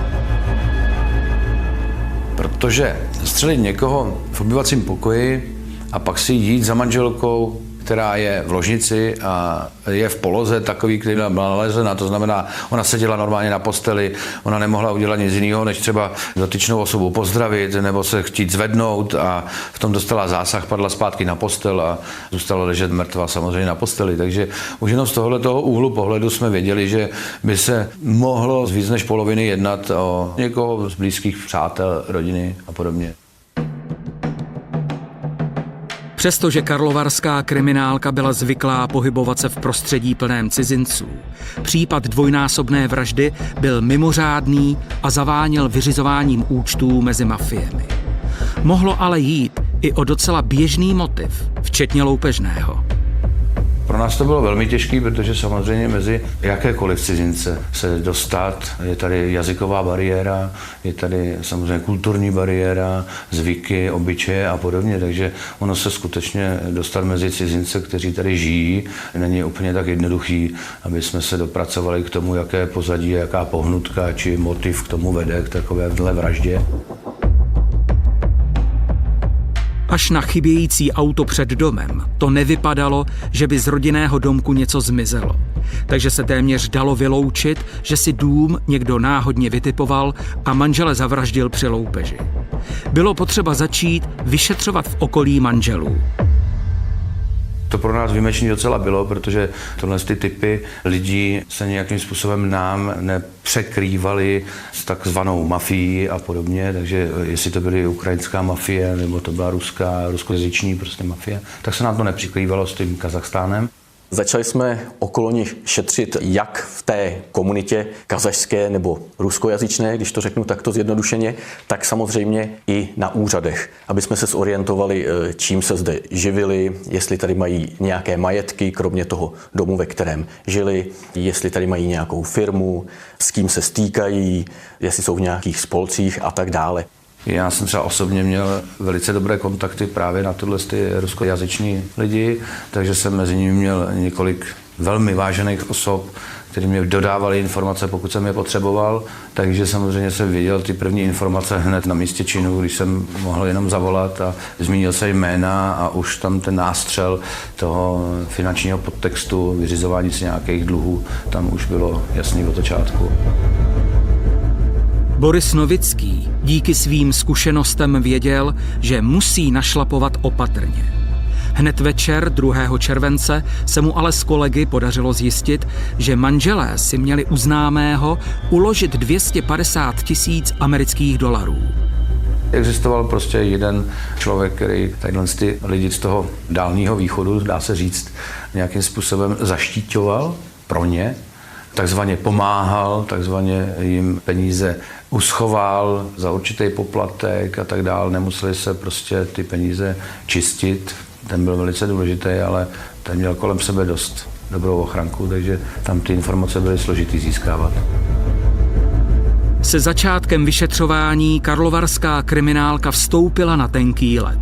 Protože střelit někoho v obyvacím pokoji a pak si jít za manželkou, která je v ložnici a je v poloze takový, který byla nalezena, to znamená, ona seděla normálně na posteli, ona nemohla udělat nic jiného, než třeba dotyčnou osobu pozdravit nebo se chtít zvednout a v tom dostala zásah, padla zpátky na postel a zůstala ležet mrtvá samozřejmě na posteli. Takže už jenom z tohoto úhlu pohledu jsme věděli, že by se mohlo z víc než poloviny jednat o někoho z blízkých přátel, rodiny a podobně. Přestože karlovarská kriminálka byla zvyklá pohybovat se v prostředí plném cizinců, případ dvojnásobné vraždy byl mimořádný a zaváněl vyřizováním účtů mezi mafiemi. Mohlo ale jít i o docela běžný motiv, včetně loupežného. Pro nás to bylo velmi těžké, protože samozřejmě mezi jakékoliv cizince se dostat, je tady jazyková bariéra, je tady samozřejmě kulturní bariéra, zvyky, obyčeje a podobně, takže ono se skutečně dostat mezi cizince, kteří tady žijí, není úplně tak jednoduchý, aby jsme se dopracovali k tomu, jaké pozadí, jaká pohnutka či motiv k tomu vede, k takovéhle vraždě. Až na chybějící auto před domem to nevypadalo, že by z rodinného domku něco zmizelo. Takže se téměř dalo vyloučit, že si dům někdo náhodně vytipoval a manžele zavraždil při loupeži. Bylo potřeba začít vyšetřovat v okolí manželů. To pro nás výjimečný docela bylo, protože tohle ty typy lidí se nějakým způsobem nám nepřekrývaly s takzvanou mafií a podobně, takže jestli to byly ukrajinská mafie, nebo to byla ruskojazyční prostě mafie, tak se nám to nepřekrývalo s tím Kazachstánem. Začali jsme okolo nich šetřit jak v té komunitě kazašské nebo ruskojazyčné, když to řeknu takto zjednodušeně, tak samozřejmě i na úřadech, aby jsme se zorientovali, čím se zde živili, jestli tady mají nějaké majetky, kromě toho domu, ve kterém žili, jestli tady mají nějakou firmu, s kým se stýkají, jestli jsou v nějakých spolcích a tak dále. Já jsem třeba osobně měl velice dobré kontakty právě na tyhle ruskojazyční lidi, takže jsem mezi nimi měl několik velmi vážených osob, kteří mě dodávali informace, pokud jsem je potřeboval, takže samozřejmě jsem věděl ty první informace hned na místě činu, když jsem mohl jenom zavolat a zmínil se jména a už tam ten nástřel toho finančního podtextu, vyřizování si nějakých dluhů, tam už bylo jasný od začátku. Boris Novický díky svým zkušenostem věděl, že musí našlapovat opatrně. Hned večer 2. července se mu ale s kolegy podařilo zjistit, že manželé si měli u známého uložit 250 000 amerických dolarů. Existoval prostě jeden člověk, který tadyhle ty lidi z toho Dálného východu, dá se říct, nějakým způsobem zaštiťoval pro ně, takzvaně pomáhal, takzvaně jim peníze uschoval za určitý poplatek a tak dál. Nemuseli se prostě ty peníze čistit. Ten byl velice důležitý, ale ten měl kolem sebe dost dobrou ochranku, takže tam ty informace byly složitý získávat. Se začátkem vyšetřování karlovarská kriminálka vstoupila na tenký led.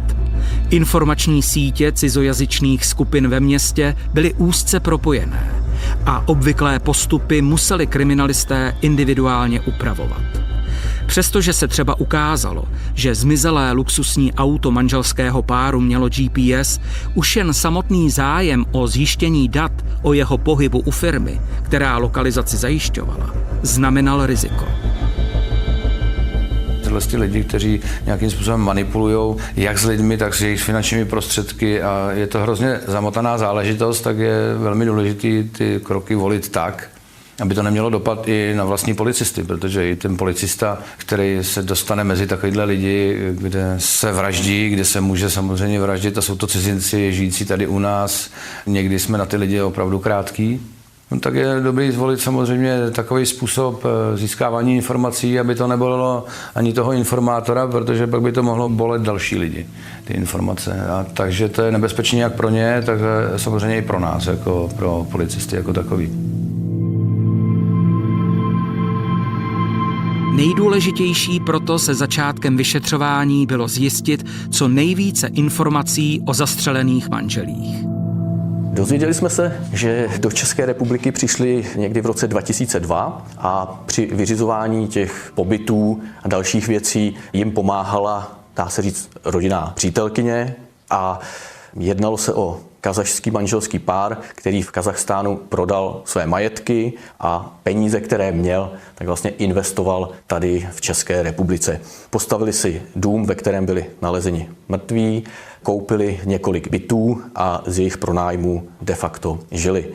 Informační sítě cizojazyčných skupin ve městě byly úzce propojené a obvyklé postupy museli kriminalisté individuálně upravovat. Přestože se třeba ukázalo, že zmizelé luxusní auto manželského páru mělo GPS, už jen samotný zájem o zjištění dat o jeho pohybu u firmy, která lokalizaci zajišťovala, znamenal riziko. Tyhle lidi, kteří nějakým způsobem manipulují jak s lidmi, tak s jejich finančními prostředky a je to hrozně zamotaná záležitost, tak je velmi důležité ty kroky volit tak, aby to nemělo dopad i na vlastní policisty, protože i ten policista, který se dostane mezi takovýhle lidi, kde se vraždí, kde se může samozřejmě vraždit a jsou to cizinci žijící tady u nás, někdy jsme na ty lidi opravdu krátký, no, tak je dobrý zvolit samozřejmě takový způsob získávání informací, aby to nebolelo ani toho informátora, protože pak by to mohlo bolet další lidi, ty informace. A takže to je nebezpečné jak pro ně, tak samozřejmě i pro nás, jako pro policisty jako takový. Nejdůležitější proto se začátkem vyšetřování bylo zjistit co nejvíce informací o zastřelených manželích. Dozvěděli jsme se, že do České republiky přišli někdy v roce 2002 a při vyřizování těch pobytů a dalších věcí jim pomáhala, dá se říct, rodinná přítelkyně a jednalo se o kazašský manželský pár, který v Kazachstánu prodal své majetky a peníze, které měl, tak vlastně investoval tady v České republice. Postavili si dům, ve kterém byli nalezeni mrtví, koupili několik bytů a z jejich pronájmu de facto žili.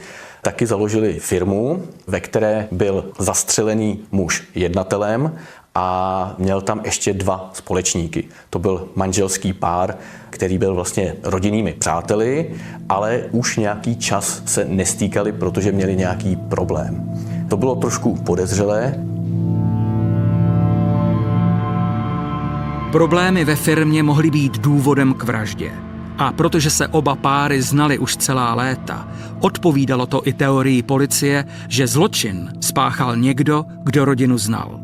Taky založili firmu, ve které byl zastřelený muž jednatelem a měl tam ještě 2 společníky. To byl manželský pár, který byl vlastně rodinnými přáteli, ale už nějaký čas se nestýkali, protože měli nějaký problém. To bylo trošku podezřelé. Problémy ve firmě mohly být důvodem k vraždě. A protože se oba páry znali už celá léta, odpovídalo to i teorii policie, že zločin spáchal někdo, kdo rodinu znal.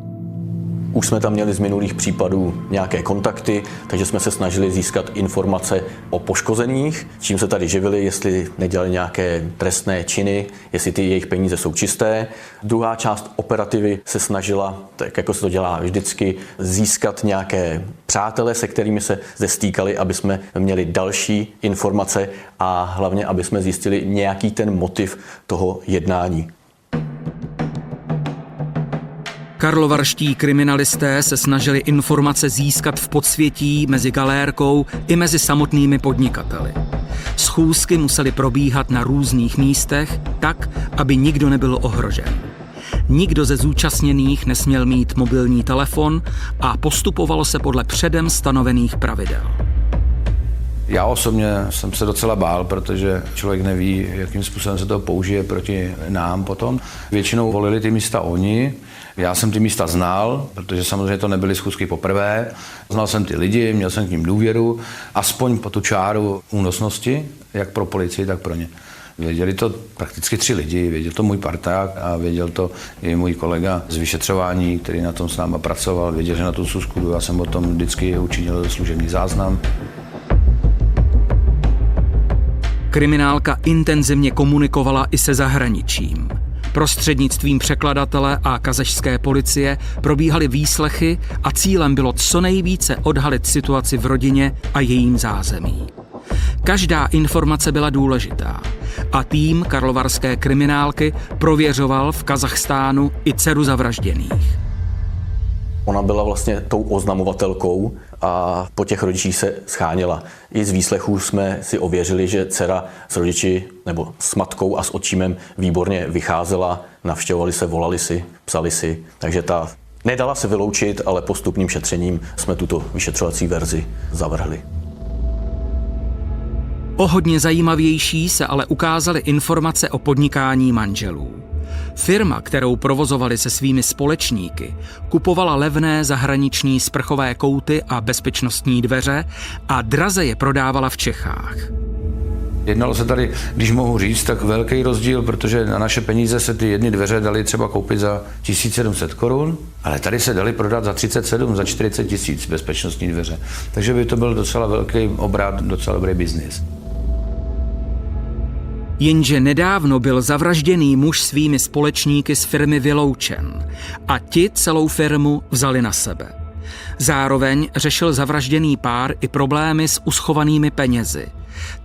Už jsme tam měli z minulých případů nějaké kontakty, takže jsme se snažili získat informace o poškozených, čím se tady živili, jestli nedělali nějaké trestné činy, jestli ty jejich peníze jsou čisté. Druhá část operativy se snažila, tak jako se to dělá vždycky, získat nějaké přátele, se kterými se zde stýkali, aby jsme měli další informace a hlavně, aby jsme zjistili nějaký ten motiv toho jednání. Karlovarští kriminalisté se snažili informace získat v podsvětí mezi galérkou i mezi samotnými podnikateli. Schůzky musely probíhat na různých místech tak, aby nikdo nebyl ohrožen. Nikdo ze zúčastněných nesměl mít mobilní telefon a postupovalo se podle předem stanovených pravidel. Já osobně jsem se docela bál, protože člověk neví, jakým způsobem se to použije proti nám potom. Většinou volili ty místa oni. Já jsem ty místa znal, protože samozřejmě to nebyly schůzky poprvé. Znal jsem ty lidi, měl jsem k ním důvěru, aspoň po tu čáru únosnosti, jak pro policii, tak pro ně. Věděli to prakticky 3 lidi, věděl to můj parták a věděl to i můj kolega z vyšetřování, který na tom s náma pracoval, věděl, že na tu schůzku jdu, já jsem o tom vždycky učinil služební záznam. Kriminálka intenzivně komunikovala i se zahraničím. Prostřednictvím překladatele a kazašské policie probíhaly výslechy a cílem bylo co nejvíce odhalit situaci v rodině a jejím zázemí. Každá informace byla důležitá a tým karlovarské kriminálky prověřoval v Kazachstánu i dceru zavražděných. Ona byla vlastně tou oznamovatelkou a po těch rodičích se scháněla. I z výslechů jsme si ověřili, že dcera s rodiči nebo s matkou a s otčímem výborně vycházela, navštěvovali se, volali si, psali si. Takže ta nedala se vyloučit, ale postupným šetřením jsme tuto vyšetřovací verzi zavrhli. O hodně zajímavější se ale ukázaly informace o podnikání manželů. Firma, kterou provozovali se svými společníky, kupovala levné zahraniční sprchové kouty a bezpečnostní dveře a draze je prodávala v Čechách. Jednalo se tady, když mohu říct, tak velký rozdíl, protože na naše peníze se ty jedny dveře daly třeba koupit za 1700 korun, ale tady se daly prodat za 37, za 40 tisíc bezpečnostní dveře. Takže by to byl docela velký obrat, docela dobrý biznis. Jenže nedávno byl zavražděný muž svými společníky z firmy vyloučen a ti celou firmu vzali na sebe. Zároveň řešil zavražděný pár i problémy s uschovanými penězi.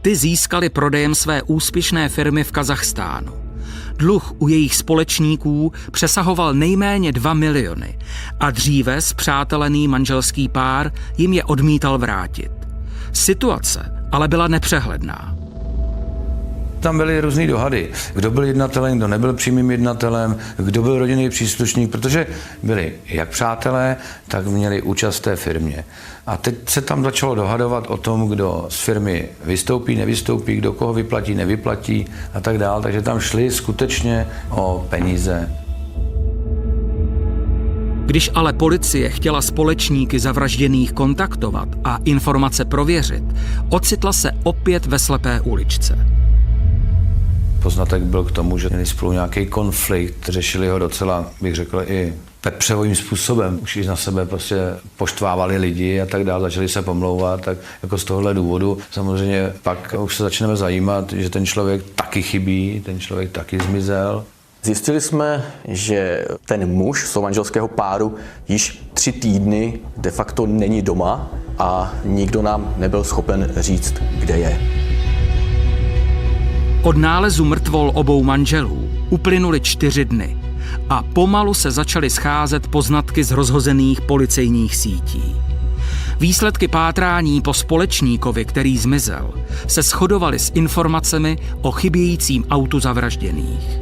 Ty získali prodejem své úspěšné firmy v Kazachstánu. Dluh u jejich společníků přesahoval nejméně 2 miliony a dříve spřátelený manželský pár jim je odmítal vrátit. Situace ale byla nepřehledná. Tam byly různý dohady. Kdo byl jednatelem, kdo nebyl přímým jednatelem, kdo byl rodinný příslušník, protože byli jak přátelé, tak měli účast v té firmě. A teď se tam začalo dohadovat o tom, kdo z firmy vystoupí, nevystoupí, kdo koho vyplatí, nevyplatí a tak dále. Takže tam šli skutečně o peníze. Když ale policie chtěla společníky zavražděných kontaktovat a informace prověřit, ocitla se opět ve slepé uličce. Poznatek byl k tomu, že měli spolu nějaký konflikt, řešili ho docela, bych řekl, i pepřevým způsobem. Už na sebe prostě poštvávali lidi a tak dále, začali se pomlouvat, tak jako z tohohle důvodu samozřejmě pak už se začneme zajímat, že ten člověk taky chybí, ten člověk taky zmizel. Zjistili jsme, že ten muž z manželského páru již 3 týdny de facto není doma a nikdo nám nebyl schopen říct, kde je. Od nálezu mrtvol obou manželů uplynuly 4 dny a pomalu se začaly scházet poznatky z rozhozených policejních sítí. Výsledky pátrání po společníkovi, který zmizel, se shodovaly s informacemi o chybějícím autu zavražděných.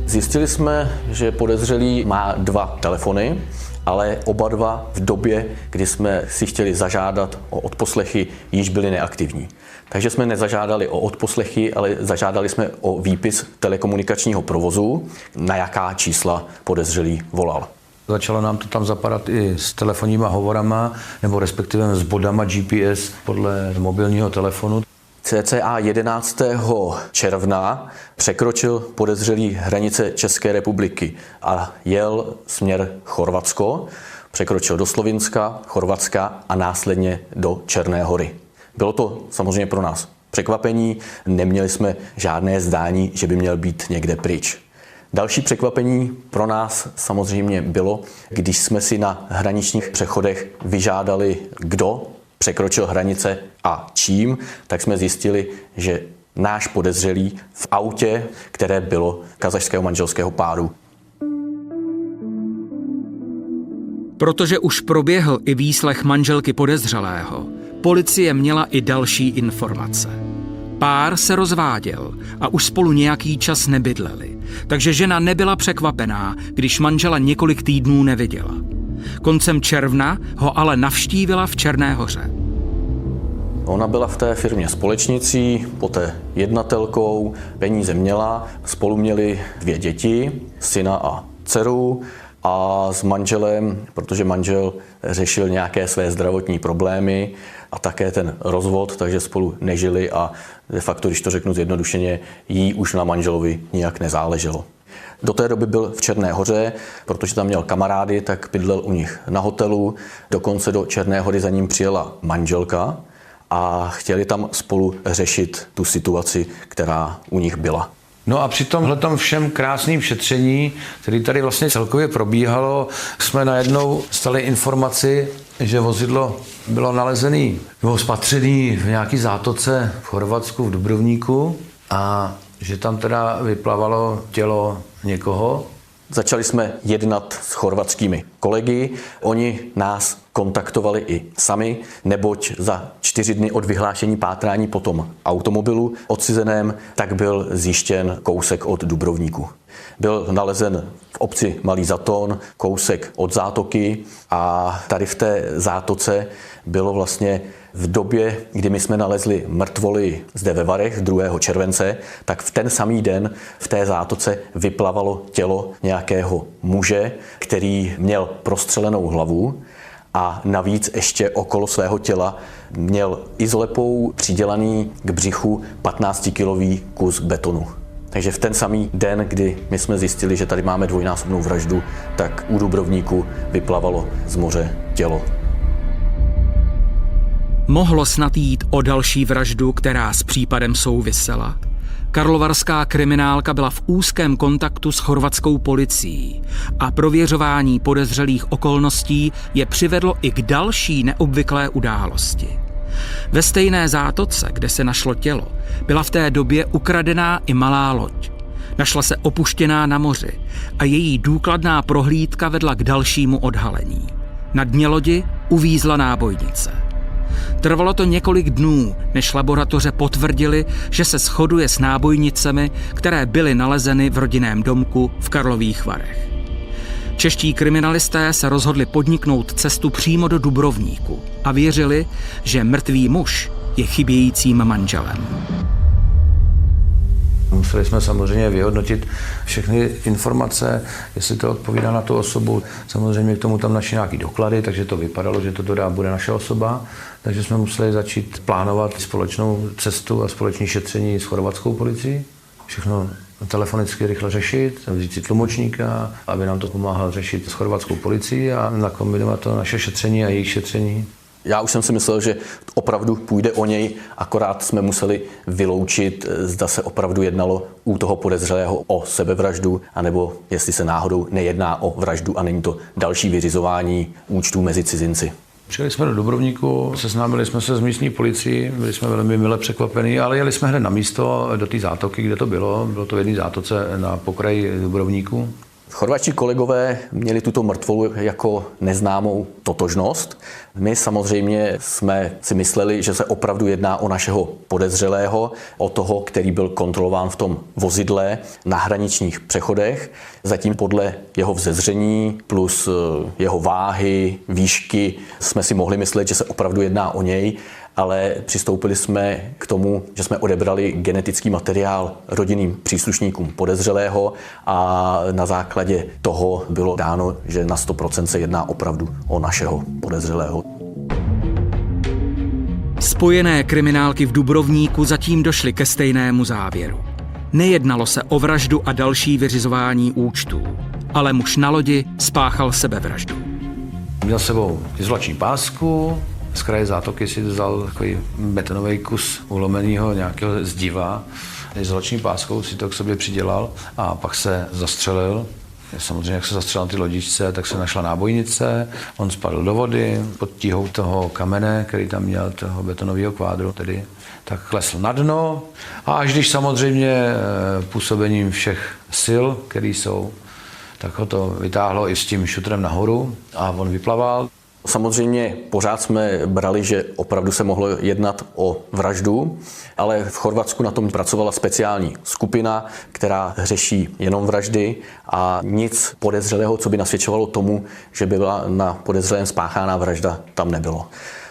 Zjistili jsme, že podezřelý má 2 telefony, ale oba 2 v době, kdy jsme si chtěli zažádat o odposlechy, již byly neaktivní. Takže jsme nezažádali o odposlechy, ale zažádali jsme o výpis telekomunikačního provozu, na jaká čísla podezřelý volal. Začalo nám to tam zapadat i s telefonníma hovorama, nebo respektive s bodama GPS podle mobilního telefonu. Cca 11. června překročil podezřelý hranice České republiky a jel směr Chorvatsko, překročil do Slovinska, Chorvatska a následně do Černé Hory. Bylo to samozřejmě pro nás překvapení, neměli jsme žádné zdání, že by měl být někde pryč. Další překvapení pro nás samozřejmě bylo, když jsme si na hraničních přechodech vyžádali, kdo překročil hranice a čím, tak jsme zjistili, že náš podezřelý v autě, které bylo kazašského manželského páru. Protože už proběhl i výslech manželky podezřelého, policie měla i další informace. Pár se rozváděl a už spolu nějaký čas nebydleli, takže žena nebyla překvapená, když manžela několik týdnů neviděla. Koncem června ho ale navštívila v Černé Hoře. Ona byla v té firmě společnicí, poté jednatelkou, peníze měla, spolu měli 2 děti, syna a dceru a s manželem, protože manžel řešil nějaké své zdravotní problémy a také ten rozvod, takže spolu nežili a de facto, když to řeknu zjednodušeně, jí už na manželovi nijak nezáleželo. Do té doby byl v Černé Hoře, protože tam měl kamarády, tak bydlel u nich na hotelu, dokonce do Černé Hory za ním přijela manželka a chtěli tam spolu řešit tu situaci, která u nich byla. No a při tomhletom všem krásným šetření, který tady vlastně celkově probíhalo, jsme najednou stali informaci, že vozidlo bylo nalezené nebo spatřené v nějaký zátoce v Chorvatsku, v Dubrovníku a že tam teda vyplavalo tělo někoho. Začali jsme jednat s chorvatskými kolegy, oni nás kontaktovali i sami, neboť za 4 dny od vyhlášení pátrání po tom automobilu odcizeném, tak byl zjištěn kousek od Dubrovníku. Byl nalezen v obci Malý Zaton, kousek od zátoky a tady v té zátoce bylo vlastně v době, kdy my jsme nalezli mrtvoly zde ve Varech 2. července, tak v ten samý den v té zátoce vyplavalo tělo nějakého muže, který měl prostřelenou hlavu a navíc ještě okolo svého těla měl izlepou přidělaný k břichu 15-kilový kus betonu. Takže v ten samý den, kdy my jsme zjistili, že tady máme dvojnásobnou vraždu, tak u Dubrovníku vyplavalo z moře tělo. Mohlo snad jít o další vraždu, která s případem souvisela? Karlovarská kriminálka byla v úzkém kontaktu s chorvatskou policií a prověřování podezřelých okolností je přivedlo i k další neobvyklé události. Ve stejné zátoce, kde se našlo tělo, byla v té době ukradená i malá loď. Našla se opuštěná na moři a její důkladná prohlídka vedla k dalšímu odhalení. Na dně lodi uvízla nábojnice. Trvalo to několik dnů, než laboratoře potvrdili, že se shoduje s nábojnicemi, které byly nalezeny v rodinném domku v Karlových Varech. Čeští kriminalisté se rozhodli podniknout cestu přímo do Dubrovníku a věřili, že mrtvý muž je chybějícím manželem. Museli jsme samozřejmě vyhodnotit všechny informace, jestli to odpovídá na tu osobu. Samozřejmě k tomu tam našli nějaký doklady, takže to vypadalo, že to bude naše osoba. Takže jsme museli začít plánovat společnou cestu a společné šetření s chorvatskou policií. Všechno telefonicky rychle řešit, vzít si tlumočníka, aby nám to pomáhal řešit s chorvatskou policií a nakombinovat to naše šetření a jejich šetření. Já už jsem si myslel, že opravdu půjde o něj, akorát jsme museli vyloučit, zda se opravdu jednalo u toho podezřelého o sebevraždu, anebo jestli se náhodou nejedná o vraždu a není to další vyřizování účtů mezi cizinci. Přijeli jsme do Dubrovníku, seznámili jsme se s místní policií, byli jsme velmi mile překvapení, ale jeli jsme hned na místo do té zátoky, kde to bylo. Bylo to v jedné zátoce na pokraji Dubrovníku. Chorvatští kolegové měli tuto mrtvolu jako neznámou totožnost. My samozřejmě jsme si mysleli, že se opravdu jedná o našeho podezřelého, o toho, který byl kontrolován v tom vozidle na hraničních přechodech. Zatím podle jeho vzezření plus jeho váhy, výšky jsme si mohli myslet, že se opravdu jedná o něj, ale přistoupili jsme k tomu, že jsme odebrali genetický materiál rodinným příslušníkům podezřelého a na základě toho bylo dáno, že na 100% se jedná opravdu o našeho podezřelého. Spojené kriminálky v Dubrovníku zatím došly ke stejnému závěru. Nejednalo se o vraždu a další vyřizování účtů, ale muž na lodi spáchal sebevraždu. Měl sebou izolační pásku, z kraje zátoky si vzal takový betonový kus ulomenýho nějakého zdiva. Izolační páskou si to k sobě přidělal a pak se zastřelil. Samozřejmě, jak se zastřelil na ty lodičce, tak se našla nábojnice, on spadl do vody pod tíhou toho kamene, který tam měl, toho betonového kvádru, tedy, tak klesl na dno a až když samozřejmě působením všech sil, které jsou, tak ho to vytáhlo i s tím šutrem nahoru a on vyplaval. Samozřejmě pořád jsme brali, že opravdu se mohlo jednat o vraždu, ale v Chorvatsku na tom pracovala speciální skupina, která řeší jenom vraždy a nic podezřelého, co by nasvědčovalo tomu, že by byla na podezřelém spáchána vražda, tam nebylo.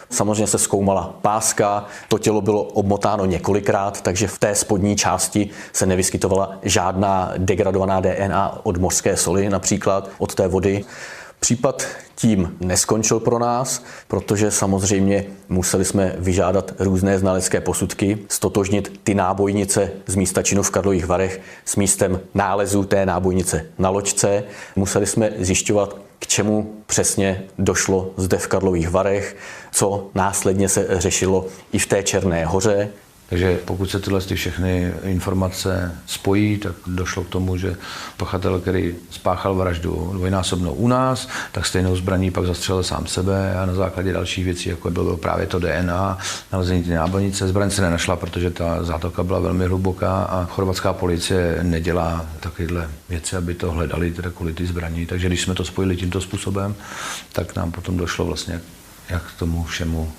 Samozřejmě se zkoumala páska, to tělo bylo obmotáno několikrát, takže v té spodní části se nevyskytovala žádná degradovaná DNA od mořské soli, například od té vody. Případ tím neskončil pro nás, protože samozřejmě museli jsme vyžádat různé znalecké posudky, stotožnit ty nábojnice z místa činu v Karlových Varech s místem nálezu té nábojnice na loďce. Museli jsme zjišťovat, k čemu přesně došlo zde v Karlových Varech, co následně se řešilo i v té Černé Hoře. Takže pokud se tyhle všechny informace spojí, tak došlo k tomu, že pachatel, který spáchal vraždu dvojnásobnou u nás, tak stejnou zbraní pak zastřelil sám sebe a na základě dalších věcí, jako bylo právě to DNA, nalezení ty nábojnice, zbraň se nenašla, protože ta zátoka byla velmi hluboká a chorvatská policie nedělá takovéhle věci, aby to hledali teda kvůli ty zbraní. Takže když jsme to spojili tímto způsobem, tak nám potom došlo vlastně, jak k tomu všemu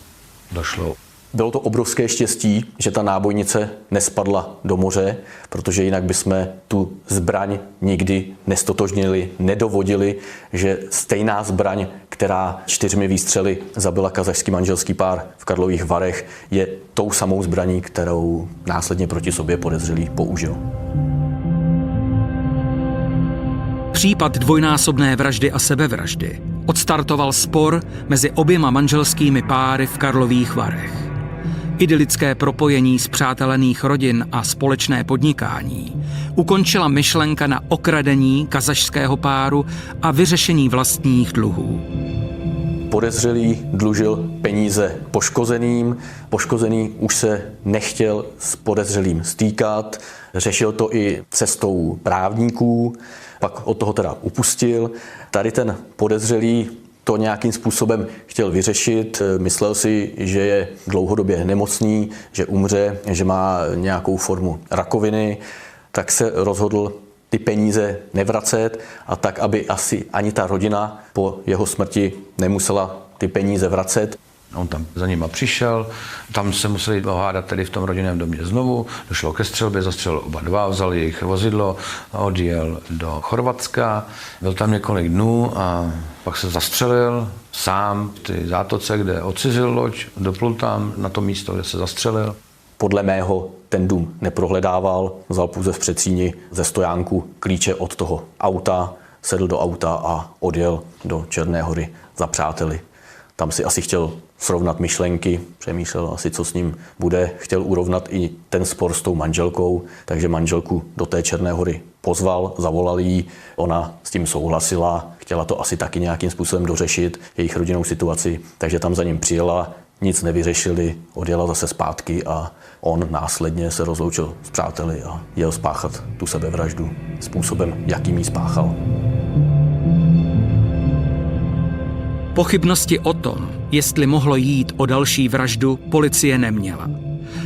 došlo. Bylo to obrovské štěstí, že ta nábojnice nespadla do moře, protože jinak bychom tu zbraň nikdy nestotožnili, nedovodili, že stejná zbraň, která 4 výstřely zabila kazašský manželský pár v Karlových Varech, je tou samou zbraní, kterou následně proti sobě podezřelý použil. Případ dvojnásobné vraždy a sebevraždy odstartoval spor mezi oběma manželskými páry v Karlových Varech. Idylické propojení spřátelených rodin a společné podnikání ukončila myšlenka na okradení kazašského páru a vyřešení vlastních dluhů. Podezřelý dlužil peníze poškozeným, poškozený už se nechtěl s podezřelým stýkat, řešil to i cestou právníků, pak od toho teda upustil. Tady ten podezřelý to nějakým způsobem chtěl vyřešit, myslel si, že je dlouhodobě nemocný, že umře, že má nějakou formu rakoviny, tak se rozhodl ty peníze nevracet a tak, aby asi ani ta rodina po jeho smrti nemusela ty peníze vracet. On tam za nima přišel, tam se museli hádat tedy v tom rodinném domě znovu, došlo ke střelbě, zastřelil oba dva, vzal jejich vozidlo a odjel do Chorvatska. Byl tam několik dnů a pak se zastřelil sám v té zátoce, kde odcizil loď, doplul tam na to místo, kde se zastřelil. Podle mého ten dům neprohledával, vzal pouze v předsíni ze stojánku klíče od toho auta, sedl do auta a odjel do Černé Hory za přáteli. Tam si asi chtěl srovnat myšlenky, přemýšlel asi, co s ním bude. Chtěl urovnat i ten spor s tou manželkou, takže manželku do té Černé Hory pozval, zavolal jí, ona s tím souhlasila, chtěla to asi taky nějakým způsobem dořešit, jejich rodinnou situaci, takže tam za ním přijela, nic nevyřešili, odjela zase zpátky a on následně se rozloučil s přáteli a jel spáchat tu sebevraždu způsobem, jakým ji spáchal. Pochybnosti o tom, jestli mohlo jít o další vraždu, policie neměla.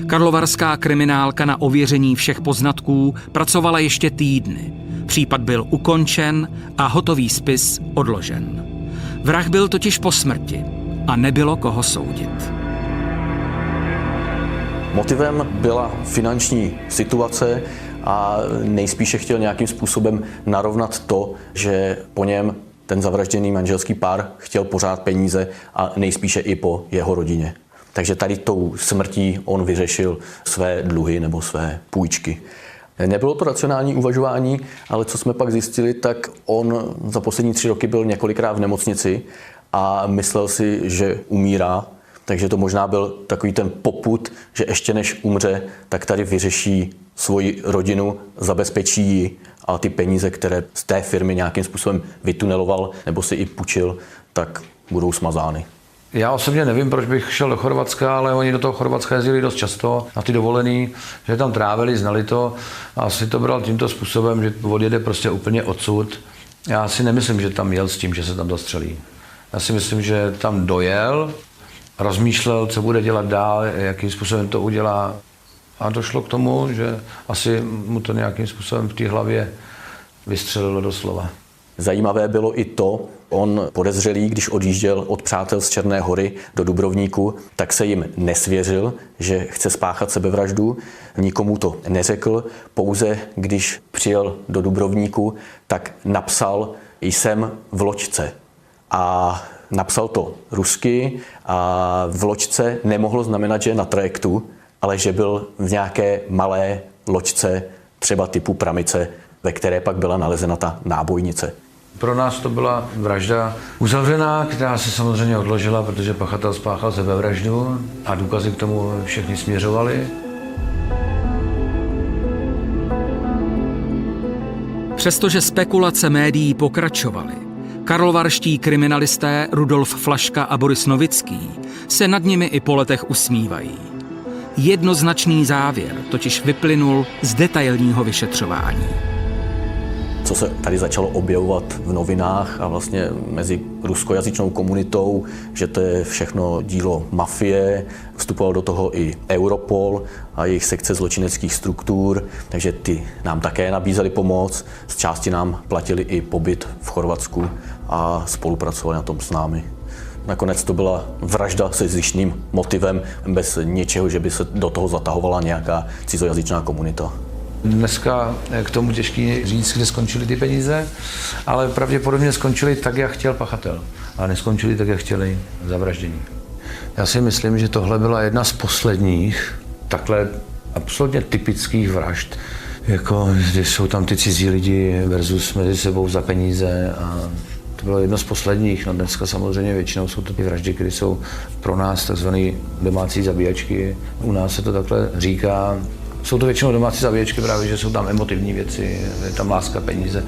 Karlovarská kriminálka na ověření všech poznatků pracovala ještě týdny. Případ byl ukončen a hotový spis odložen. Vrah byl totiž po smrti a nebylo koho soudit. Motivem byla finanční situace a nejspíše chtěl nějakým způsobem narovnat to, že po něm ten zavražděný manželský pár chtěl pořád peníze a nejspíše i po jeho rodině. Takže tady tou smrtí on vyřešil své dluhy nebo své půjčky. Nebylo to racionální uvažování, ale co jsme pak zjistili, tak on za poslední 3 roky byl několikrát v nemocnici a myslel si, že umírá. Takže to možná byl takový ten popud, že ještě než umře, tak tady vyřeší svoji rodinu, zabezpečí ji a ty peníze, které z té firmy nějakým způsobem vytuneloval nebo si i půjčil, tak budou smazány. Já osobně nevím, proč bych šel do Chorvatska, ale oni do toho Chorvatska jezdili dost často na ty dovolený, že tam trávili, znali to a asi to bral tímto způsobem, že odjede prostě úplně odsud. Já si nemyslím, že tam jel s tím, že se tam dostřelí. Já si myslím, že tam dojel, rozmýšlel, co bude dělat dál, jakým způsobem to udělá a došlo k tomu, že asi mu to nějakým způsobem v té hlavě vystřelilo doslova. Zajímavé bylo i to, on podezřelý, když odjížděl od přátel z Černé Hory do Dubrovníku, tak se jim nesvěřil, že chce spáchat sebevraždu, nikomu to neřekl, pouze když přijel do Dubrovníku, tak napsal jsem v loďce. A napsal to rusky a v loďce nemohlo znamenat, že je na trajektu, ale že byl v nějaké malé loďce, třeba typu pramice, ve které pak byla nalezena ta nábojnice. Pro nás to byla vražda uzavřená, která se samozřejmě odložila, protože pachatel spáchal sebevraždu a důkazy k tomu všechny směřovaly. Přestože spekulace médií pokračovaly, karlovarští kriminalisté Rudolf Flaška a Boris Novický se nad nimi i po letech usmívají. Jednoznačný závěr totiž vyplynul z detailního vyšetřování. Co se tady začalo objevovat v novinách a vlastně mezi ruskojazyčnou komunitou, že to je všechno dílo mafie, vstupoval do toho i Europol a jejich sekce zločineckých struktur, takže ty nám také nabízeli pomoc, z části nám platili i pobyt v Chorvatsku a spolupracovali na tom s námi. Nakonec to byla vražda se zištným motivem, bez něčeho, že by se do toho zatahovala nějaká cizojazyčná komunita. Dneska k tomu těžký říct, kde skončily ty peníze, ale pravděpodobně skončily tak, jak chtěl pachatel. A neskončily tak, jak chtěli zavraždění. Já si myslím, že tohle byla jedna z posledních takhle absolutně typických vražd, jako kde jsou tam ty cizí lidi versus mezi sebou za peníze a to bylo jedno z posledních. No dneska samozřejmě většinou jsou to ty vraždy, které jsou pro nás takzvané domácí zabíjačky. U nás se to takhle říká. Jsou to většinou domácí zabíječky právě, že jsou tam emotivní věci, je tam láska, peníze.